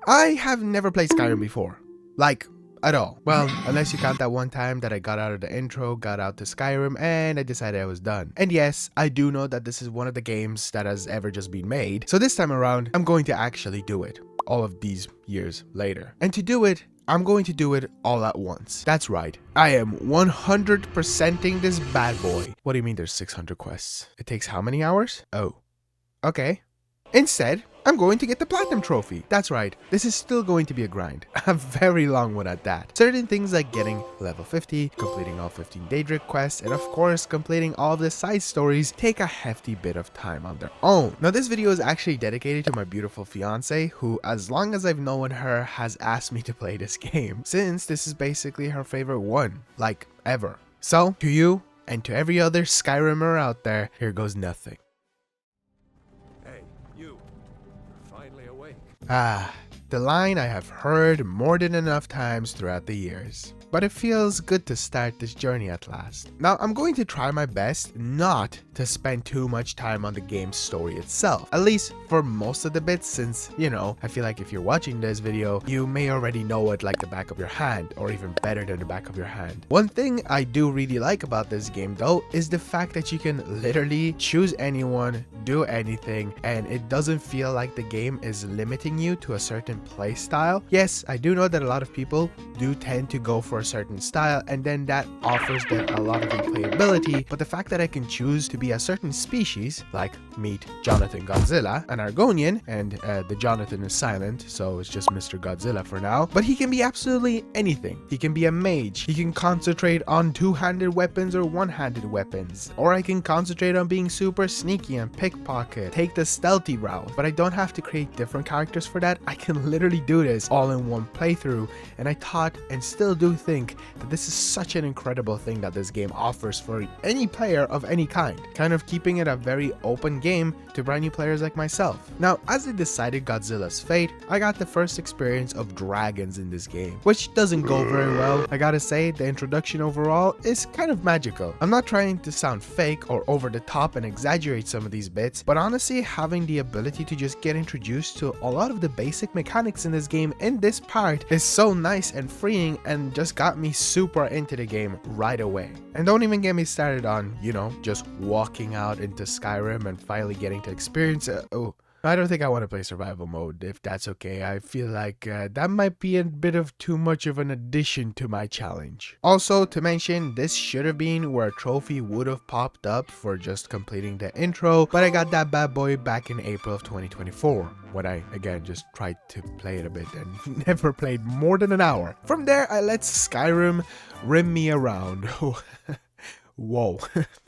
I have never played Skyrim before. Like, at all. Well, unless you count that one time that I got out of the intro, got out to Skyrim, and I decided I was done. And yes, I do know that this is one of the games that has ever just been made. So this time around, I'm going to actually do it. All of these years later. And to do it, I'm going to do it all at once. That's right. I am 100%ing this bad boy. What do you mean there's 600 quests? It takes how many hours? Oh. Okay. Instead, I'm going to get the platinum trophy. That's right, this is still going to be a grind. A very long one at that. Certain things like getting level 50, completing all 15 Daedric quests, and of course completing all of the side stories take a hefty bit of time on their own. Now this video is actually dedicated to my beautiful fiance, who as long as I've known her has asked me to play this game, since this is basically her favorite one, like ever. So, to you, and to every other Skyrimer out there, here goes nothing. Ah, the line I have heard more than enough times throughout the years. But it feels good to start this journey at last. Now, I'm going to try my best not to spend too much time on the game's story itself. At least for most of the bits, since, you know, I feel like if you're watching this video, you may already know it like the back of your hand, or even better than the back of your hand. One thing I do really like about this game though, is the fact that you can literally choose anyone, do anything, and it doesn't feel like the game is limiting you to a certain play style. Yes, I do know that a lot of people do tend to go for a certain style, and then that offers them a lot of replayability, but the fact that I can choose to be a certain species, like meet Jonathan Godzilla, an Argonian, and the Jonathan is silent, so it's just Mr. Godzilla for now, but he can be absolutely anything. He can be a mage, he can concentrate on two-handed weapons or one-handed weapons, or I can concentrate on being super sneaky and pickpocket, take the stealthy route, but I don't have to create different characters for that. I can literally do this all in one playthrough, and I thought and still do think that this is such an incredible thing that this game offers for any player of any kind, kind of keeping it a very open game to brand new players like myself. Now, as I decided Godzilla's fate, I got the first experience of dragons in this game, which doesn't go very well. I gotta say, the introduction overall is kind of magical. I'm not trying to sound fake or over the top and exaggerate some of these bits, but honestly, having the ability to just get introduced to a lot of the basic mechanics in this game in this part is so nice and freeing, and just got me super into the game right away. And don't even get me started on, you know, just walking out into Skyrim and finally getting to experience it. Oh, I don't think I want to play survival mode, if that's okay. I feel like that might be a bit of too much of an addition to my challenge. Also, to mention, this should have been where a trophy would have popped up for just completing the intro, but I got that bad boy back in April of 2024, when I, again, just tried to play it a bit and never played more than an hour. From there, I let Skyrim rim me around. Whoa.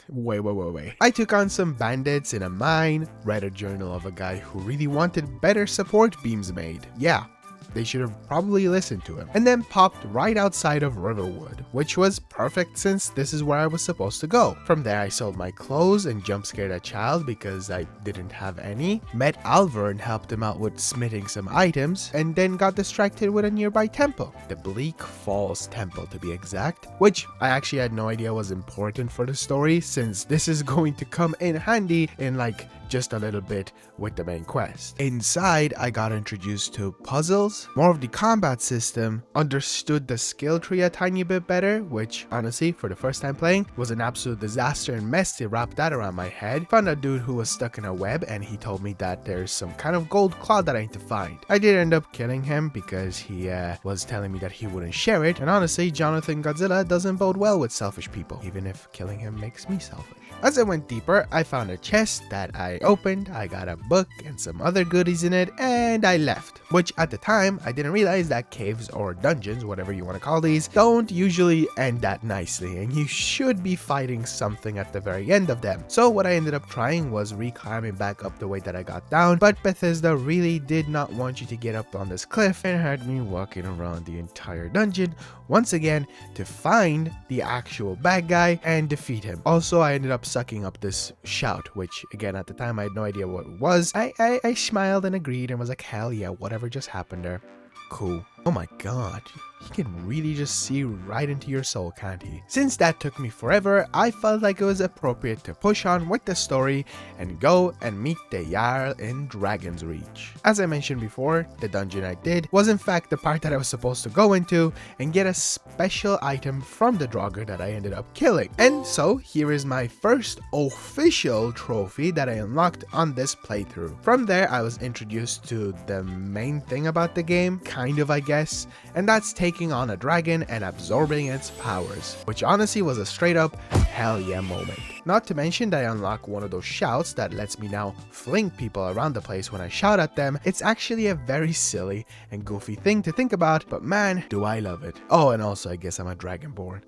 Wait. I took on some bandits in a mine, read a journal of a guy who really wanted better support beams made. Yeah, they should have probably listened to him. And then popped right outside of Riverwood, which was perfect since this is where I was supposed to go. From there, I sold my clothes and jump scared a child because I didn't have any. Met Alvar and helped him out with smithing some items, and then got distracted with a nearby temple. The Bleak Falls Temple to be exact, which I actually had no idea was important for the story, since this is going to come in handy in like just a little bit with the main quest. Inside, I got introduced to puzzles, more of the combat system, understood the skill tree a tiny bit better, which honestly, for the first time playing, was an absolute disaster and mess to wrap that around my head. Found a dude who was stuck in a web, and he told me that there's some kind of gold cloud that I need to find. I did end up killing him because he was telling me that he wouldn't share it, and honestly, Jonathan Godzilla doesn't bode well with selfish people, even if killing him makes me selfish. As I went deeper, I found a chest that I opened, I got a book and some other goodies in it, and I left. Which at the time, I didn't realize that caves or dungeons, whatever you want to call these, don't usually end that nicely, and you should be fighting something at the very end of them. So what I ended up trying was re-climbing back up the way that I got down, but Bethesda really did not want you to get up on this cliff and had me walking around the entire dungeon once again to find the actual bad guy and defeat him. Also, I ended up sucking up this shout, which again at the time I had no idea what it was. I smiled and agreed and was like, hell yeah, whatever just happened there. Cool. Oh my god. He can really just see right into your soul, can't he? Since that took me forever, I felt like it was appropriate to push on with the story and go and meet the Jarl in Dragon's Reach. As I mentioned before, the dungeon I did was in fact the part that I was supposed to go into and get a special item from the Draugr that I ended up killing. And so here is my first official trophy that I unlocked on this playthrough. From there, I was introduced to the main thing about the game, kind of I guess, and that's taking on a dragon and absorbing its powers, which honestly was a straight up hell yeah moment. Not to mention that I unlock one of those shouts that lets me now fling people around the place when I shout at them. It's actually a very silly and goofy thing to think about, but man, do I love it. Oh, and also I guess I'm a Dragonborn.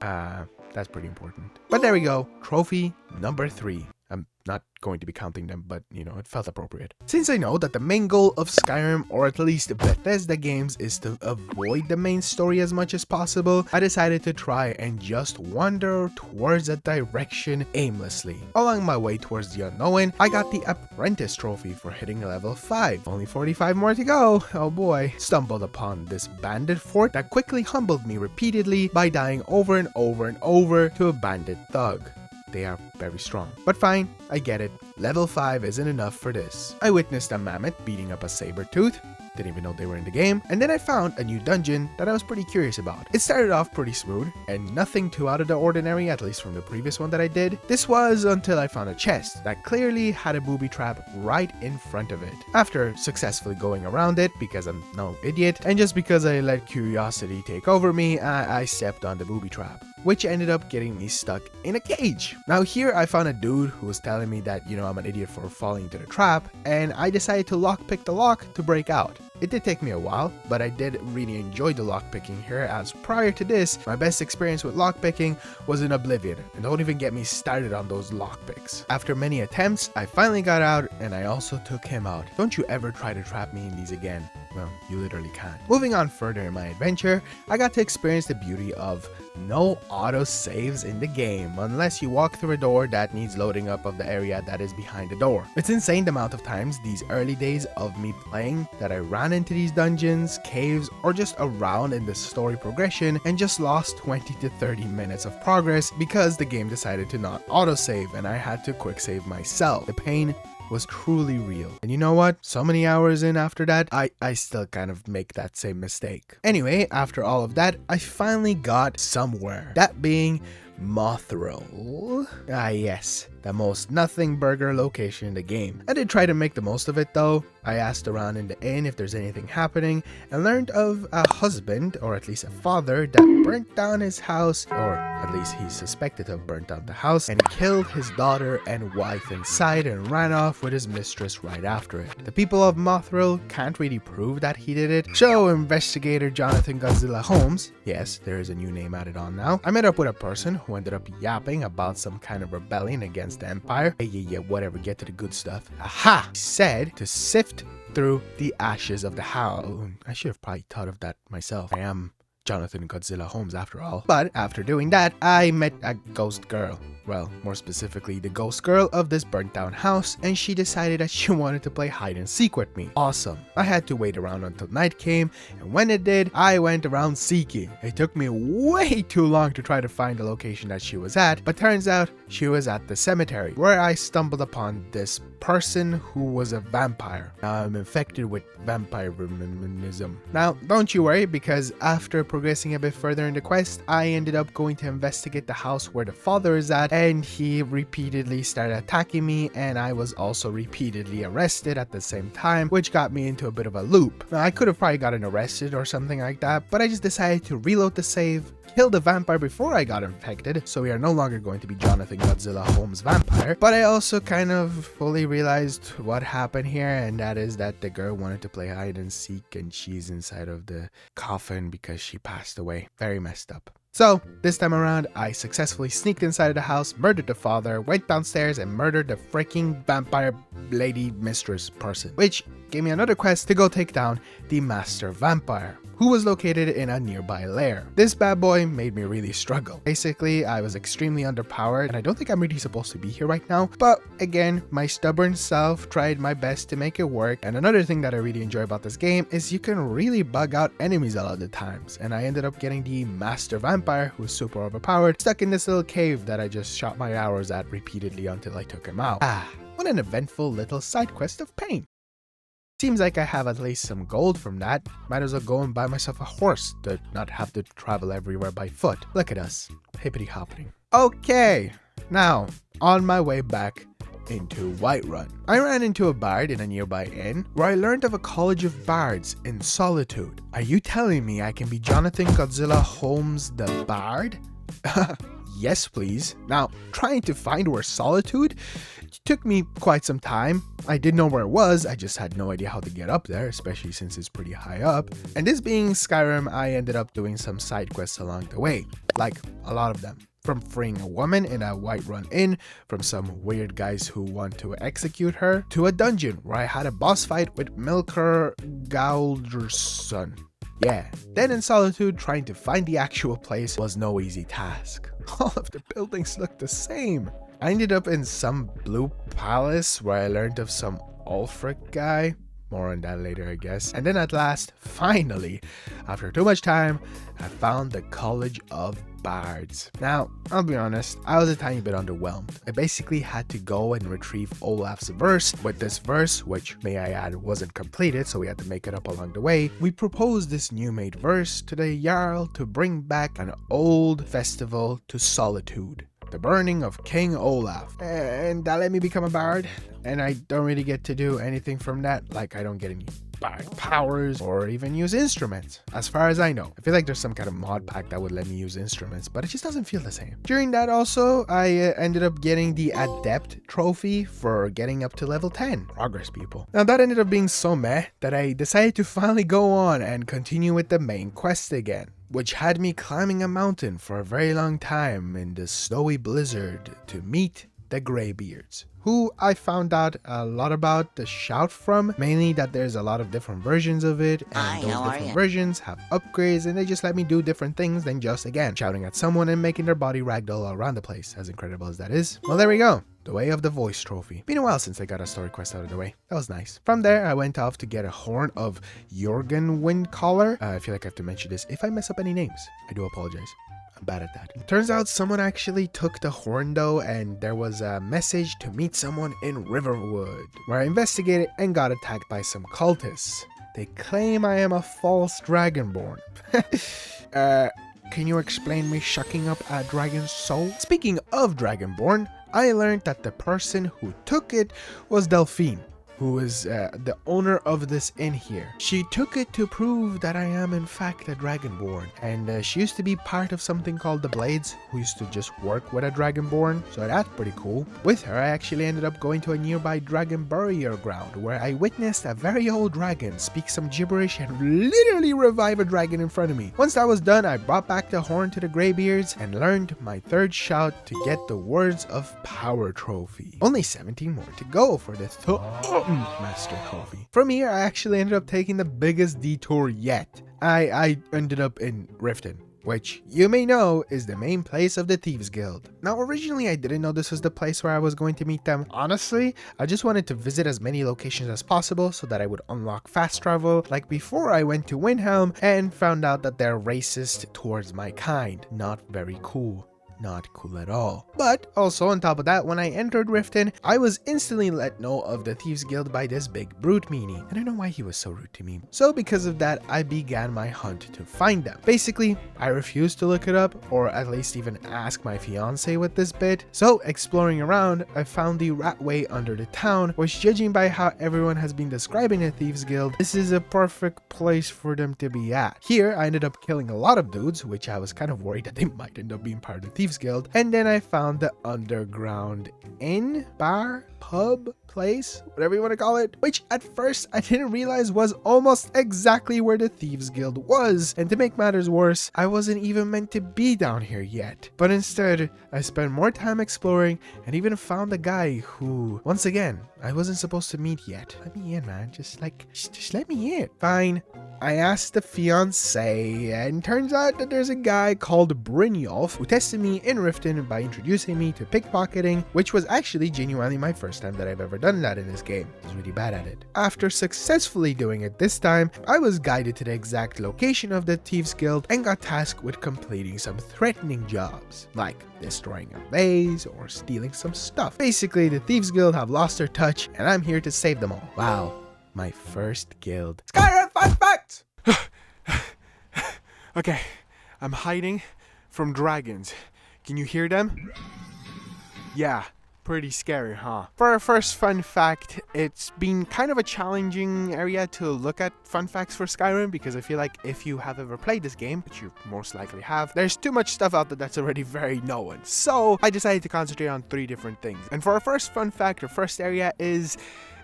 That's pretty important. But there we go, trophy number 3. I'm not going to be counting them, but you know, it felt appropriate. Since I know that the main goal of Skyrim, or at least Bethesda games, is to avoid the main story as much as possible, I decided to try and just wander towards that direction aimlessly. Along my way towards the unknown, I got the Apprentice trophy for hitting level 5. Only 45 more to go, oh boy. Stumbled upon this bandit fort that quickly humbled me repeatedly by dying over and over and over to a bandit thug. They are very strong. But fine, I get it. Level 5 isn't enough for this. I witnessed a mammoth beating up a saber-tooth. Didn't even know they were in the game. And then I found a new dungeon that I was pretty curious about. It started off pretty smooth and nothing too out of the ordinary, at least from the previous one that I did. This was until I found a chest that clearly had a booby trap right in front of it. After successfully going around it, because I'm no idiot, and just because I let curiosity take over me, I stepped on the booby trap, which ended up getting me stuck in a cage. Now here I found a dude who was telling me that, you know, I'm an idiot for falling into the trap, and I decided to lockpick the lock to break out. It did take me a while, but I did really enjoy the lockpicking here, as prior to this, my best experience with lockpicking was in Oblivion, and don't even get me started on those lockpicks. After many attempts, I finally got out, and I also took him out. Don't you ever try to trap me in these again. Well, you literally can't. Moving on further in my adventure, I got to experience the beauty of no auto saves in the game unless you walk through a door that needs loading up of the area that is behind the door. It's insane the amount of times these early days of me playing that I ran into these dungeons, caves, or just around in the story progression and just lost 20 to 30 minutes of progress because the game decided to not auto save and I had to quick save myself. The pain was truly real. And you know what? So many hours in after that, I still kind of make that same mistake. Anyway, after all of that, I finally got somewhere. That being Winterhold. Ah yes, the most nothing burger location in the game. I did try to make the most of it though. I asked around in the inn if there's anything happening and learned of a husband, or at least a father, that burnt down his house, or at least he's suspected to have burnt down the house, and killed his daughter and wife inside and ran off with his mistress right after it. The people of Winterhold can't really prove that he did it, so investigator Jonathan Godzilla Holmes, yes, there is a new name added on now, I met up with a person who ended up yapping about some kind of rebellion against the Empire. Yeah, whatever, get to the good stuff. Aha! He said to sift through the ashes of the house. I should have probably thought of that myself. I am Jonathan Godzilla Holmes after all. But after doing that, I met a ghost girl. Well, more specifically, the ghost girl of this burnt down house, and she decided that she wanted to play hide and seek with me. Awesome. I had to wait around until night came, and when it did, I went around seeking. It took me way too long to try to find the location that she was at, but turns out she was at the cemetery, where I stumbled upon this person who was a vampire. Now I'm infected with vampirism. Now, don't you worry, because after progressing a bit further in the quest, I ended up going to investigate the house where the father is at, and he repeatedly started attacking me, and I was also repeatedly arrested at the same time, which got me into a bit of a loop. Now, I could have probably gotten arrested or something like that, but I just decided to reload the save, kill the vampire before I got infected, so we are no longer going to be Jonathan Godzilla Holmes vampire. But I also kind of fully realized what happened here, and that is that the girl wanted to play hide and seek, and she's inside of the coffin because she passed away. Very messed up. So this time around, I successfully sneaked inside of the house, murdered the father, went downstairs and murdered the freaking vampire lady mistress person, which gave me another quest to go take down the master vampire, who was located in a nearby lair. This bad boy made me really struggle. Basically, I was extremely underpowered, and I don't think I'm really supposed to be here right now, but again, my stubborn self tried my best to make it work. And another thing that I really enjoy about this game is you can really bug out enemies a lot of times, and I ended up getting the master vampire, who was super overpowered, stuck in this little cave that I just shot my arrows at repeatedly until I took him out. What an eventful little side quest of pain. Seems like I have at least some gold from that. Might as well go and buy myself a horse to not have to travel everywhere by foot. Look at us, hippity hopping. Okay, now on my way back into Whiterun, I ran into a bard in a nearby inn where I learned of a college of bards in Solitude. Are you telling me I can be Jonathan Godzilla Holmes the Bard? Yes, please. Now, trying to find where Solitude took me quite some time. I did know where it was, I just had no idea how to get up there, especially since it's pretty high up. And this being Skyrim, I ended up doing some side quests along the way, like a lot of them. From freeing a woman in a Whiterun inn, from some weird guys who want to execute her, to a dungeon where I had a boss fight with Milker Galderson. Yeah, then in Solitude, trying to find the actual place was no easy task. All of the buildings look the same. I ended up in some blue palace where I learned of some Ulfric guy. More on that later, I guess. And then at last, finally, after too much time, I found the College of Bards. Now, I'll be honest, I was a tiny bit underwhelmed. I basically had to go and retrieve Olaf's verse. With this verse, which may I add wasn't completed, so we had to make it up along the way, we proposed this new made verse to the Jarl to bring back an old festival to Solitude. The burning of King Olaf. And that let me become a bard. And I don't really get to do anything from that. Like, I don't get any bard powers or even use instruments, as far as I know. I feel like there's some kind of mod pack that would let me use instruments, but it just doesn't feel the same. During that also, I ended up getting the Adept trophy for getting up to level 10. Progress, people. Now that ended up being so meh that I decided to finally go on and continue with the main quest again, which had me climbing a mountain for a very long time in the snowy blizzard to meet the Greybeards, who I found out a lot about the shout from, mainly that there's a lot of different versions of it, and those different versions have upgrades, and they just let me do different things than just, again, shouting at someone and making their body ragdoll around the place, as incredible as that is. Well, there we go. The Way of the Voice trophy. Been a while since I got a story quest out of the way. That was nice. From there, I went off to get a horn of Jorgen Windcaller. I feel like I have to mention this. If I mess up any names, I do apologize. I'm bad at that. Turns out someone actually took the horn though, and there was a message to meet someone in Riverwood, where I investigated and got attacked by some cultists. They claim I am a false Dragonborn. Can you explain me shucking up a dragon's soul? Speaking of Dragonborn, I learned that the person who took it was Delphine, who is the owner of this inn here. She took it to prove that I am in fact a Dragonborn, and she used to be part of something called the Blades, who used to just work with a Dragonborn, so that's pretty cool. With her, I actually ended up going to a nearby dragon burial ground, where I witnessed a very old dragon speak some gibberish and literally revive a dragon in front of me. Once that was done, I brought back the horn to the Greybeards and learned my third shout to get the Words of Power trophy. Only 17 more to go for the Master trophy. From here, I actually ended up taking the biggest detour yet. I ended up in Riften, which you may know is the main place of the Thieves Guild. Now, originally I didn't know this was the place where I was going to meet them. Honestly, I just wanted to visit as many locations as possible so that I would unlock fast travel, like before I went to Windhelm and found out that they're racist towards my kind. Not very cool. Not cool at all. But also on top of that, when I entered Riften, I was instantly let know of the Thieves Guild by this big brute meanie. I don't know why he was so rude to me. So because of that, I began my hunt to find them. Basically, I refused to look it up, or at least even ask my fiance with this bit. So exploring around, I found the Ratway under the town, which judging by how everyone has been describing the Thieves Guild, this is a perfect place for them to be at. Here, I ended up killing a lot of dudes, which I was kind of worried that they might end up being part of the Thieves Guild, and then I found the underground inn bar pub place, whatever you want to call it, which at first I didn't realize was almost exactly where the Thieves Guild was. And to make matters worse, I wasn't even meant to be down here yet. But instead, I spent more time exploring and even found a guy who, once again, I wasn't supposed to meet yet. Let me in, man. Just let me in. Fine. I asked the fiancé, and turns out that there's a guy called Brynjolf who tested me in Riften by introducing me to pickpocketing, which was actually genuinely my first time that I've ever done that in this game. I was really bad at it. After successfully doing it this time, I was guided to the exact location of the Thieves Guild and got tasked with completing some threatening jobs, like destroying a base or stealing some stuff. Basically, the Thieves Guild have lost their touch, and I'm here to save them all. Wow. My first guild. Skyrim fun facts! Okay, I'm hiding from dragons. Can you hear them? Yeah, pretty scary, huh? For our first fun fact, it's been kind of a challenging area to look at fun facts for Skyrim, because I feel like if you have ever played this game, which you most likely have, there's too much stuff out there that's already very known. So I decided to concentrate on 3 different things. And for our first fun fact, our first area is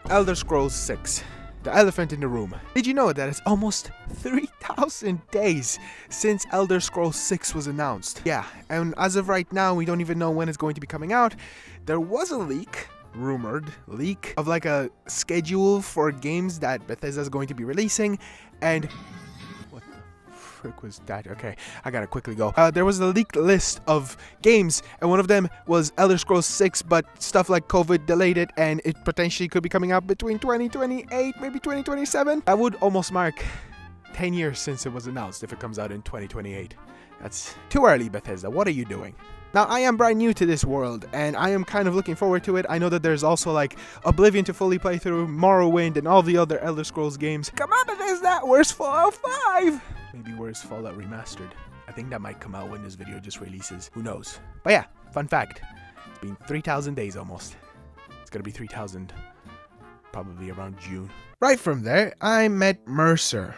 Elder Scrolls 6. The elephant in the room. Did you know that it's almost 3,000 days since Elder Scrolls 6 was announced? Yeah, and as of right now, we don't even know when it's going to be coming out. There was a leak, rumored leak, of like a schedule for games that Bethesda is going to be releasing, and what the frick was that? Okay, I gotta quickly go. There was a leaked list of games, and one of them was Elder Scrolls 6, but stuff like COVID delayed it, and it potentially could be coming out between 2028, maybe 2027. That would almost mark 10 years since it was announced if it comes out in 2028. That's too early, Bethesda. What are you doing? Now, I am brand new to this world, and I am kind of looking forward to it. I know that there's also like Oblivion to fully play through, Morrowind, and all the other Elder Scrolls games. Come on, Bethesda! Where's Fallout 5? Maybe where's Fallout Remastered? I think that might come out when this video just releases. Who knows? But yeah, fun fact. It's been 3,000 days almost. It's gonna be 3,000 probably around June. Right from there, I met Mercer.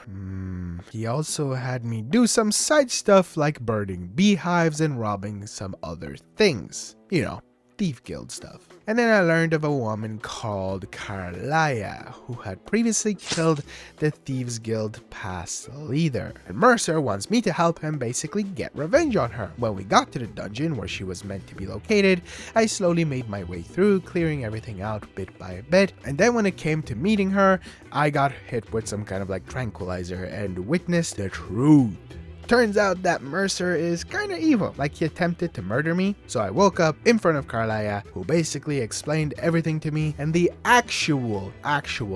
He also had me do some side stuff like burning beehives and robbing some other things. You know, Thief Guild stuff. And then I learned of a woman called Carlia, who had previously killed the Thieves Guild past leader. And Mercer wants me to help him basically get revenge on her. When we got to the dungeon where she was meant to be located, I slowly made my way through, clearing everything out bit by bit. And then when it came to meeting her, I got hit with some kind of like tranquilizer and witnessed the truth. Turns out that Mercer is kinda evil, like he attempted to murder me. So I woke up in front of Carlia, who basically explained everything to me and the actual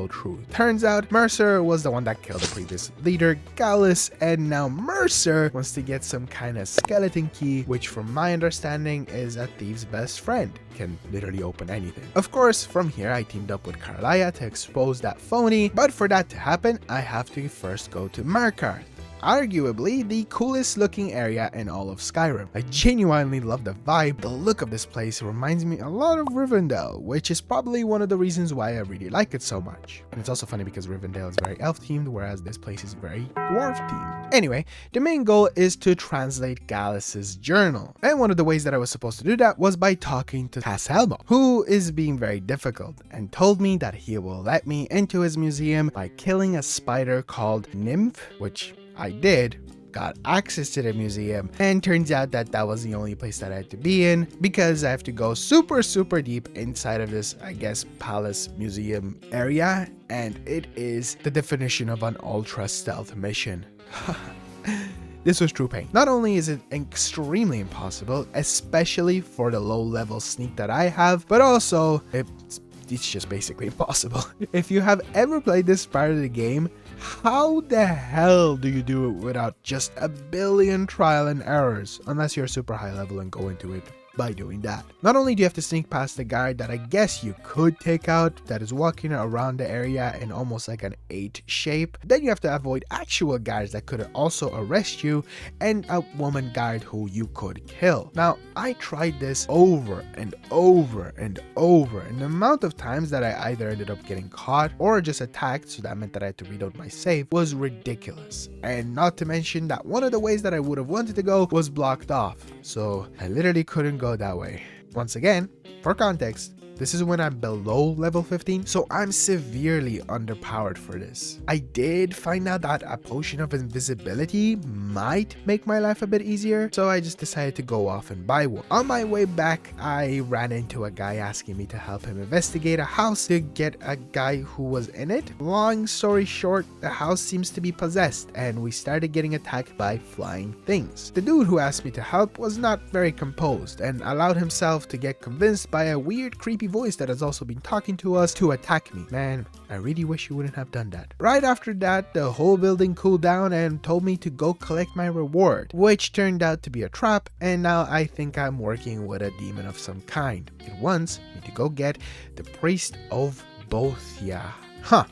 truth. Turns out Mercer was the one that killed the previous leader, Gallus, and now Mercer wants to get some kind of skeleton key, which from my understanding is a thief's best friend. Can literally open anything. Of course, from here I teamed up with Carlia to expose that phony, but for that to happen, I have to first go to Markarth. Arguably the coolest looking area in all of Skyrim. I genuinely love the vibe. The look of this place reminds me a lot of Rivendell, which is probably one of the reasons why I really like it so much. And it's also funny because Rivendell is very elf themed, whereas this place is very dwarf themed. Anyway, the main goal is to translate Gallus's journal. And one of the ways that I was supposed to do that was by talking to Tasselmo, who is being very difficult and told me that he will let me into his museum by killing a spider called Nymph, which I did, got access to the museum, and turns out that that was the only place that I had to be in because I have to go super deep inside of this, I guess, palace museum area, and it is the definition of an ultra stealth mission. This was true pain. Not only is it extremely impossible, especially for the low level sneak that I have, but also it's just basically impossible. If you have ever played this part of the game, how the hell do you do it without just a billion trial and errors? Unless you're super high level and go into it by doing that. Not only do you have to sneak past the guard that I guess you could take out, that is walking around the area in almost like an 8 shape, then you have to avoid actual guards that could also arrest you, and a woman guard who you could kill. Now, I tried this over and over, and the amount of times that I either ended up getting caught or just attacked, so that meant that I had to reload my save, was ridiculous. And not to mention that one of the ways that I would have wanted to go was blocked off, so I literally couldn't go that way. Once again, for context, This is when I'm below level 15, so I'm severely underpowered for this. I did find out that a potion of invisibility might make my life a bit easier, so I just decided to go off and buy one. On my way back, I ran into a guy asking me to help him investigate a house to get a guy who was in it. Long story short, the house seems to be possessed, and we started getting attacked by flying things. The dude who asked me to help was not very composed and allowed himself to get convinced by a weird creepy voice that has also been talking to us to attack me. Man, I really wish you wouldn't have done that. Right after that, the whole building cooled down and told me to go collect my reward, which turned out to be a trap, and now I think I'm working with a demon of some kind. It wants me to go get the Priest of Bothia. Huh.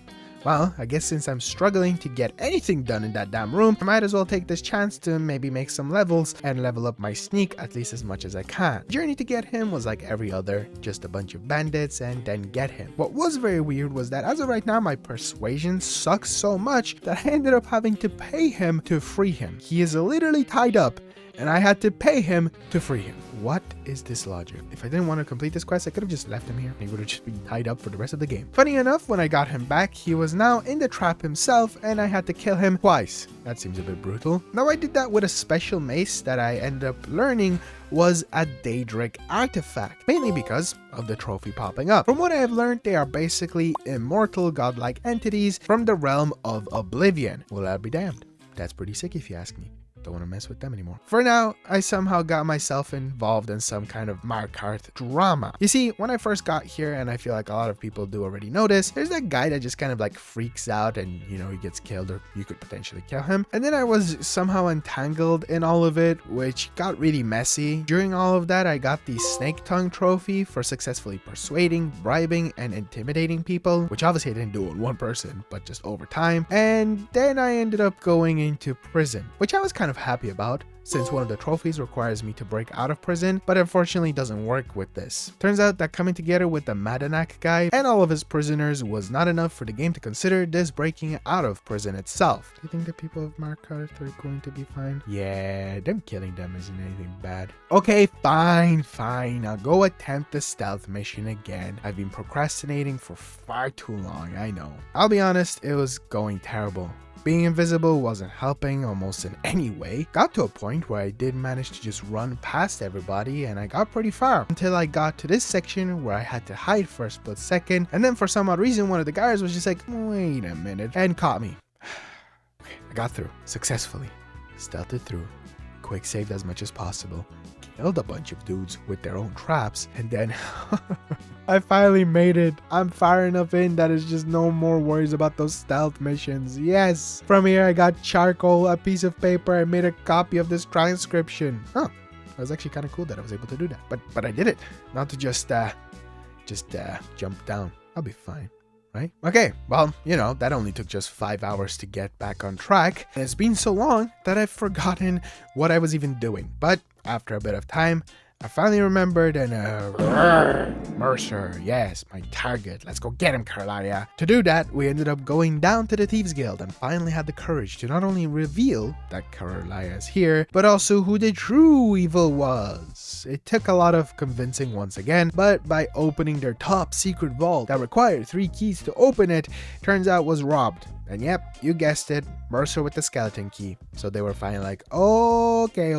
Well, I guess since I'm struggling to get anything done in that damn room, I might as well take this chance to maybe make some levels and level up my sneak at least as much as I can. The journey to get him was like every other, just a bunch of bandits and then get him. What was very weird was that as of right now, my persuasion sucks so much that I ended up having to pay him to free him. He is literally tied up, and I had to pay him to free him. What is this logic? If I didn't want to complete this quest, I could have just left him here. He would have just been tied up for the rest of the game. Funny enough, when I got him back, he was now in the trap himself, and I had to kill him twice. That seems a bit brutal. Now I did that with a special mace that I ended up learning was a Daedric artifact, mainly because of the trophy popping up. From what I have learned, they are basically immortal godlike entities from the realm of Oblivion. Well, I'll be damned. That's pretty sick if you ask me. Don't want to mess with them anymore. For now, I somehow got myself involved in some kind of Markarth drama. You see, when I first got here, and I feel like a lot of people do already know this, there's that guy that just kind of like freaks out and, you know, he gets killed or you could potentially kill him. And then I was somehow entangled in all of it, which got really messy. During all of that, I got the Snake Tongue trophy for successfully persuading, bribing, and intimidating people, which obviously I didn't do in one person, but just over time. And then I ended up going into prison, which I was kind of happy about, since one of the trophies requires me to break out of prison, but unfortunately doesn't work with this. Turns out that coming together with the Madanak guy and all of his prisoners was not enough for the game to consider this breaking out of prison itself. Do you think the people of Markarth are going to be fine? Yeah, them killing them isn't anything bad. Okay, fine. I'll go attempt the stealth mission again. I've been procrastinating for far too long, I know. I'll be honest, it was going terrible. Being invisible wasn't helping almost in any way. Got to a point where I did manage to just run past everybody, and I got pretty far until I got to this section where I had to hide for a split second, and then for some odd reason one of the guys was just like, wait a minute, and caught me. Okay, I got through successfully, stealthed it through, quick saved as much as possible, killed a bunch of dudes with their own traps, and then I finally made it. I'm far enough in that it's just no more worries about those stealth missions. Yes! From here I got charcoal, a piece of paper, I made a copy of this transcription. Huh. That was actually kind of cool that I was able to do that. But I did it. Not to just jump down. I'll be fine. Right? Okay, well, you know, that only took just 5 hours to get back on track. And it's been so long that I've forgotten what I was even doing. But after a bit of time, I finally remembered, and Mercer, yes, my target. Let's go get him, Carlaria. To do that, we ended up going down to the Thieves Guild and finally had the courage to not only reveal that Carlaria is here, but also who the true evil was. It took a lot of convincing once again, but by opening their top secret vault that required 3 keys to open it, turns out was robbed. And yep, you guessed it, Mercer with the skeleton key. So they were finally like, okay,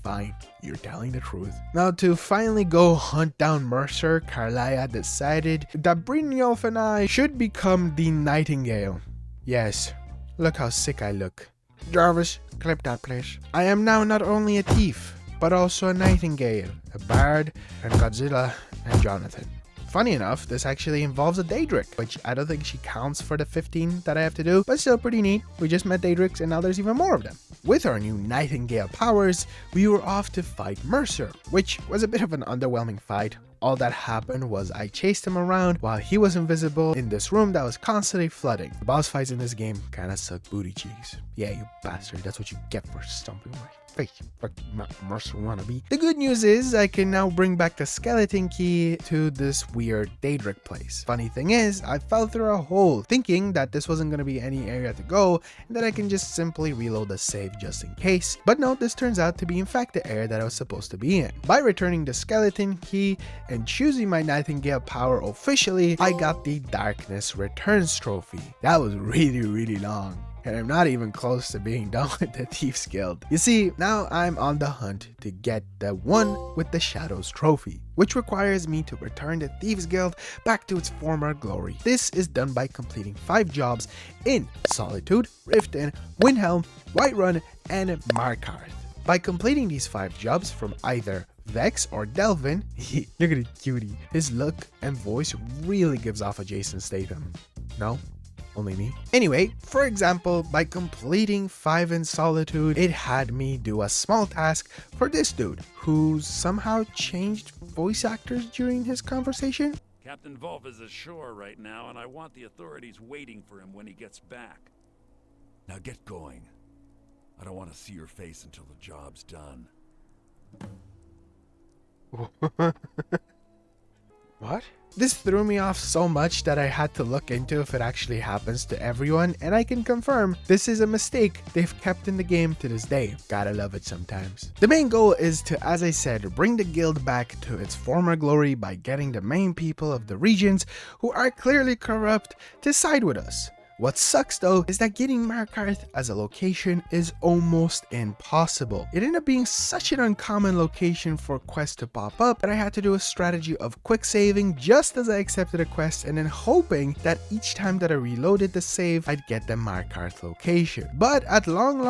fine. You're telling the truth. Now to finally go hunt down Mercer, Carlaria decided that Brynjolf and I should become the Nightingale. Yes, look how sick I look. Jarvis, clip that please. I am now not only a thief, but also a Nightingale, a Bard, and Godzilla, and Jonathan. Funny enough, this actually involves a Daedric, which I don't think she counts for the 15 that I have to do, but still pretty neat. We just met Daedrics and now there's even more of them. With our new Nightingale powers, we were off to fight Mercer, which was a bit of an underwhelming fight. All that happened was I chased him around while he was invisible in this room that was constantly flooding. The boss fights in this game kinda suck booty cheeks. Yeah, you bastard, that's what you get for stomping my face, you fucking Mercer wannabe. The good news is I can now bring back the skeleton key to this weird Daedric place. Funny thing is, I fell through a hole thinking that this wasn't going to be any area to go and that I can just simply reload the save just in case. But no, this turns out to be in fact the area that I was supposed to be in. By returning the skeleton key and choosing my Nightingale power officially, I got the Darkness Returns trophy. That was really long. And I'm not even close to being done with the Thieves Guild. You see, now I'm on the hunt to get the One with the Shadows trophy, which requires me to return the Thieves Guild back to its former glory. This is done by completing 5 jobs in Solitude, Riften, Windhelm, Whiterun, and Markarth. By completing these 5 jobs from either Vex or Delvin, look at the cutie. His look and voice really gives off a Jason Statham. No? Only me? Anyway, for example, by completing 5 in Solitude, it had me do a small task for this dude, who somehow changed voice actors during his conversation. Captain Wolf is ashore right now, and I want the authorities waiting for him when he gets back. Now get going. I don't want to see your face until the job's done. What? This threw me off so much that I had to look into if it actually happens to everyone, and I can confirm this is a mistake they've kept in the game to this day. Gotta love it sometimes. The main goal is to, as I said, bring the guild back to its former glory by getting the main people of the regions, who are clearly corrupt, to side with us. What sucks though is that getting Markarth as a location is almost impossible. It ended up being such an uncommon location for quests to pop up that I had to do a strategy of quick saving just as I accepted a quest, and then hoping that each time that I reloaded the save, I'd get the Markarth location. But at long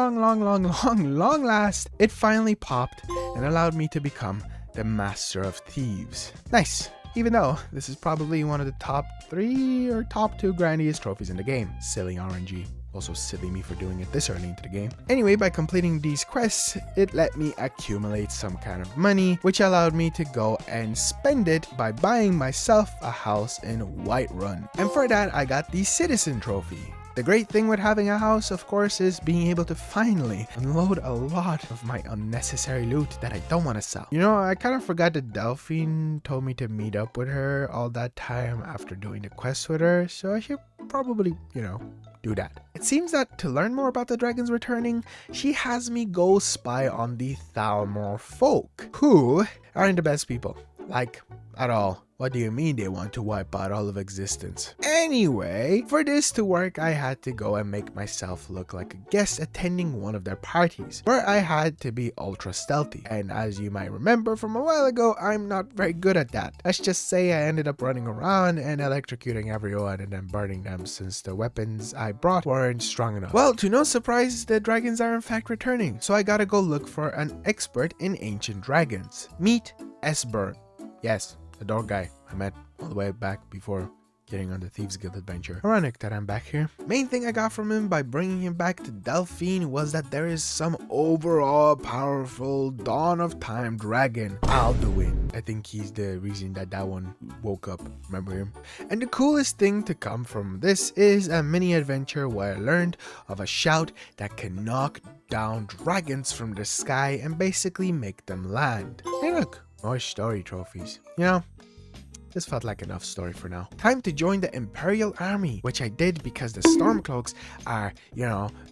last, it finally popped and allowed me to become the Master of Thieves. Nice. Even though this is probably one of the top 3 or top 2 grandiest trophies in the game. Silly RNG. Also silly me for doing it this early into the game. Anyway, by completing these quests, it let me accumulate some kind of money, which allowed me to go and spend it by buying myself a house in Whiterun. And for that, I got the Citizen trophy. The great thing with having a house, of course, is being able to finally unload a lot of my unnecessary loot that I don't want to sell. You know, I kind of forgot that Delphine told me to meet up with her all that time after doing the quest with her, so I should probably, do that. It seems that to learn more about the dragons returning, she has me go spy on the Thalmor folk, who aren't the best people, like, at all. What do you mean they want to wipe out all of existence? Anyway, for this to work, I had to go and make myself look like a guest attending one of their parties, where I had to be ultra stealthy. And as you might remember from a while ago, I'm not very good at that. Let's just say I ended up running around and electrocuting everyone and then burning them since the weapons I brought weren't strong enough. Well, to no surprise, the dragons are in fact returning, so I gotta go look for an expert in ancient dragons. Meet Esbern. Yes, the dog guy I met all the way back before getting on the Thieves Guild adventure. Ironic that I'm back here. Main thing I got from him by bringing him back to Delphine was that there is some overall powerful Dawn of Time dragon, Alduin. I think he's the reason that one woke up. Remember him? And the coolest thing to come from this is a mini adventure where I learned of a shout that can knock down dragons from the sky and basically make them land. Hey look, more story trophies. This felt like enough story for now. Time to join the Imperial Army, which I did because the Stormcloaks are,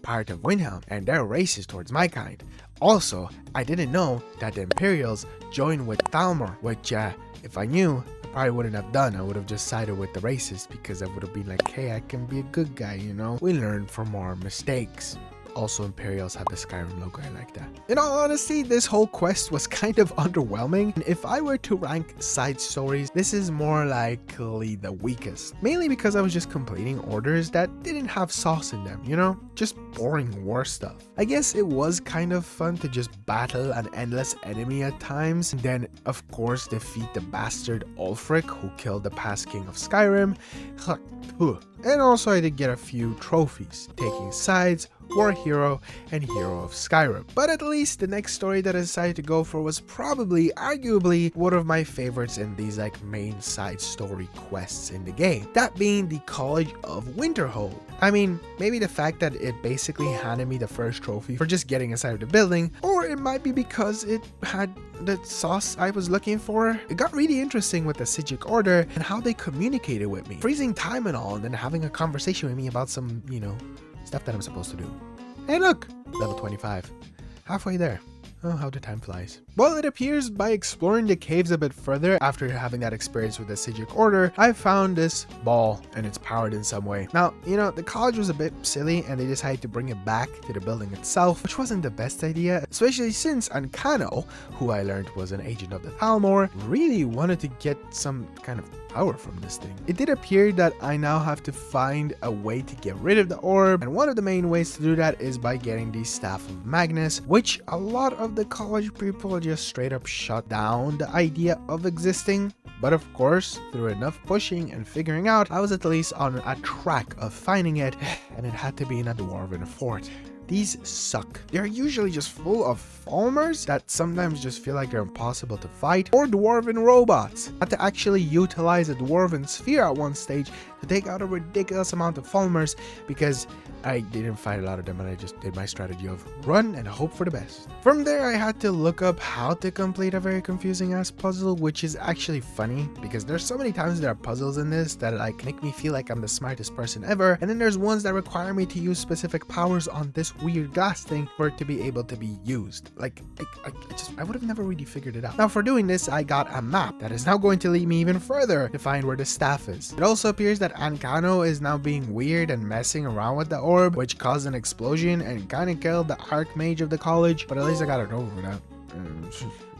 part of Windhelm, and they're racist towards my kind. Also, I didn't know that the Imperials joined with Thalmor, which, if I knew, I probably wouldn't have done. I would have just sided with the racists because I would have been like, hey, I can be a good guy, We learn from our mistakes. Also, Imperials have the Skyrim logo, I like that. In all honesty, this whole quest was kind of underwhelming. And if I were to rank side stories, this is more likely the weakest. Mainly because I was just completing orders that didn't have sauce in them, Just boring war stuff. I guess it was kind of fun to just battle an endless enemy at times. And then, of course, defeat the bastard Ulfric, who killed the past king of Skyrim. And also I did get a few trophies, taking sides, War Hero, and Hero of Skyrim. But at least the next story that I decided to go for was probably, arguably, one of my favorites in these main side story quests in the game. That being the College of Winterhold. I mean, maybe the fact that it basically handed me the first trophy for just getting inside of the building, or it might be because it had the sauce I was looking for. It got really interesting with the Sijic Order and how they communicated with me, freezing time and all, and then having a conversation with me about some, stuff that I'm supposed to do. Hey look, level 25. Halfway there. Oh, how the time flies. Well, it appears by exploring the caves a bit further after having that experience with the Sijic Order, I found this ball and it's powered in some way. Now, you know, the college was a bit silly and they decided to bring it back to the building itself, which wasn't the best idea, especially since Ancano, who I learned was an agent of the Thalmor, really wanted to get some kind of power from this thing. It did appear that I now have to find a way to get rid of the orb, and one of the main ways to do that is by getting the Staff of Magnus, which a lot of the college people just straight up shut down the idea of existing. But of course, through enough pushing and figuring out, I was at least on a track of finding it, and it had to be in a dwarven fort. These suck. They're usually just full of Falmers that sometimes just feel like they're impossible to fight, or dwarven robots. I had to actually utilize a dwarven sphere at one stage to take out a ridiculous amount of Falmers because I didn't fight a lot of them and I just did my strategy of run and hope for the best. From there, I had to look up how to complete a very confusing ass puzzle, which is actually funny because there's so many times there are puzzles in this that like make me feel like I'm the smartest person ever, and then there's ones that require me to use specific powers on this weird glass thing for it to be able to be used. Like, I would have never really figured it out. Now for doing this, I got a map that is now going to lead me even further to find where the staff is. It also appears that Ancano is now being weird and messing around with the orb, which caused an explosion and kind of killed the archmage of the college, but at least I got it over without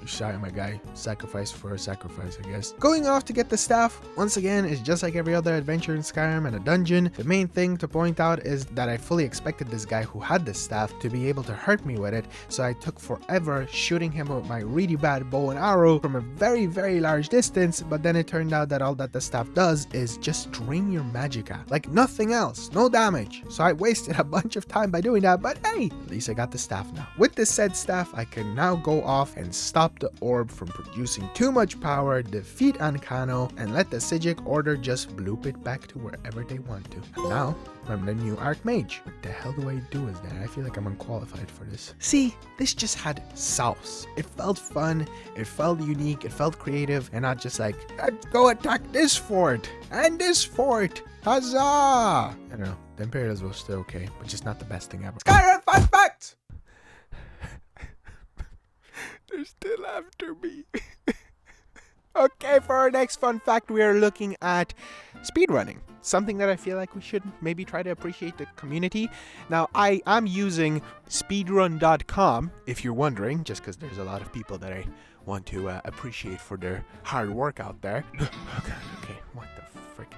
shot my guy. Sacrifice for a sacrifice, I guess. Going off to get the staff, once again, is just like every other adventure in Skyrim and a dungeon. The main thing to point out is that I fully expected this guy who had the staff to be able to hurt me with it, so I took forever shooting him with my really bad bow and arrow from a very, very large distance, but then it turned out that all that the staff does is just drain your magicka. Like nothing else, no damage. So I wasted a bunch of time by doing that, but hey, at least I got the staff now. With this said staff, I can now go off and stop the orb from producing too much power, defeat Ancano, and let the Sijic Order just bloop it back to wherever they want to. And now, I'm the new Archmage. What the hell do I do as that? I feel like I'm unqualified for this. See, this just had sauce. It felt fun, it felt unique, it felt creative, and not just like, let's go attack this fort, and this fort, huzzah! I don't know, the Imperials were still okay, but just not the best thing ever. Skyrim fun facts! They're still after me. Okay, for our next fun fact, we are looking at speedrunning. Something that I feel like we should maybe try to appreciate the community. Now, I am using speedrun.com, if you're wondering, just because there's a lot of people that I want to appreciate for their hard work out there. Okay, what the frick?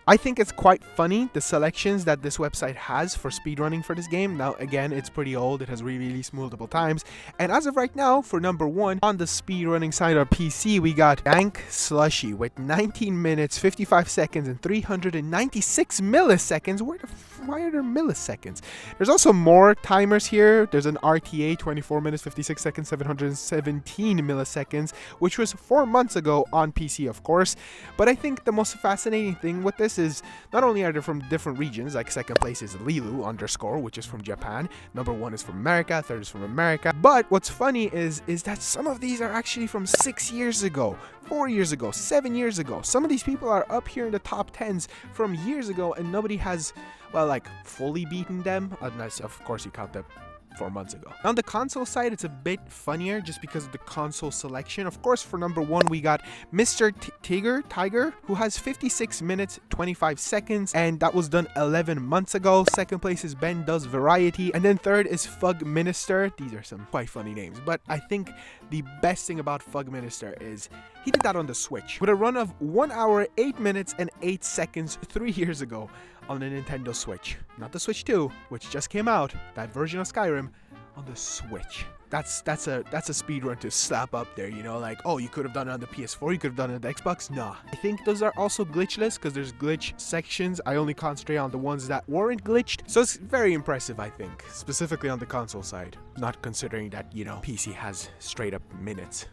I think it's quite funny, the selections that this website has for speedrunning for this game. Now, again, it's pretty old. It has re-released multiple times. And as of right now, for number one, on the speedrunning side of PC, we got Dank Slushy with 19 minutes, 55 seconds, and 396 milliseconds. Why are there milliseconds? There's also more timers here. There's an RTA, 24 minutes, 56 seconds, 717 milliseconds, which was 4 months ago on PC, of course. But I think the most fascinating thing with this is not only are they from different regions, like second place is Lilu _, which is from Japan, number one is from America, third is from America, but what's funny is that some of these are actually from 6 years ago, 4 years ago, 7 years ago. Some of these people are up here in the top 10s from years ago, and nobody has, well, like, fully beaten them, unless of course you count the 4 months ago. On the console side, it's a bit funnier just because of the console selection. Of course, for number one, we got Mr. Tiger, who has 56 minutes, 25 seconds, and that was done 11 months ago. Second place is Ben Does Variety, and then third is Fug Minister. These are some quite funny names, but I think the best thing about Fug Minister is he did that on the Switch with a run of 1 hour, 8 minutes, and 8 seconds 3 years ago on the Nintendo Switch. Not the Switch 2, which just came out, that version of Skyrim, on the Switch. That's a speedrun to slap up there, you know, like, oh, you could have done it on the PS4, you could have done it on the Xbox. Nah. I think those are also glitchless because there's glitch sections. I only concentrate on the ones that weren't glitched. So it's very impressive, I think, specifically on the console side, not considering that, you know, PC has straight up minutes.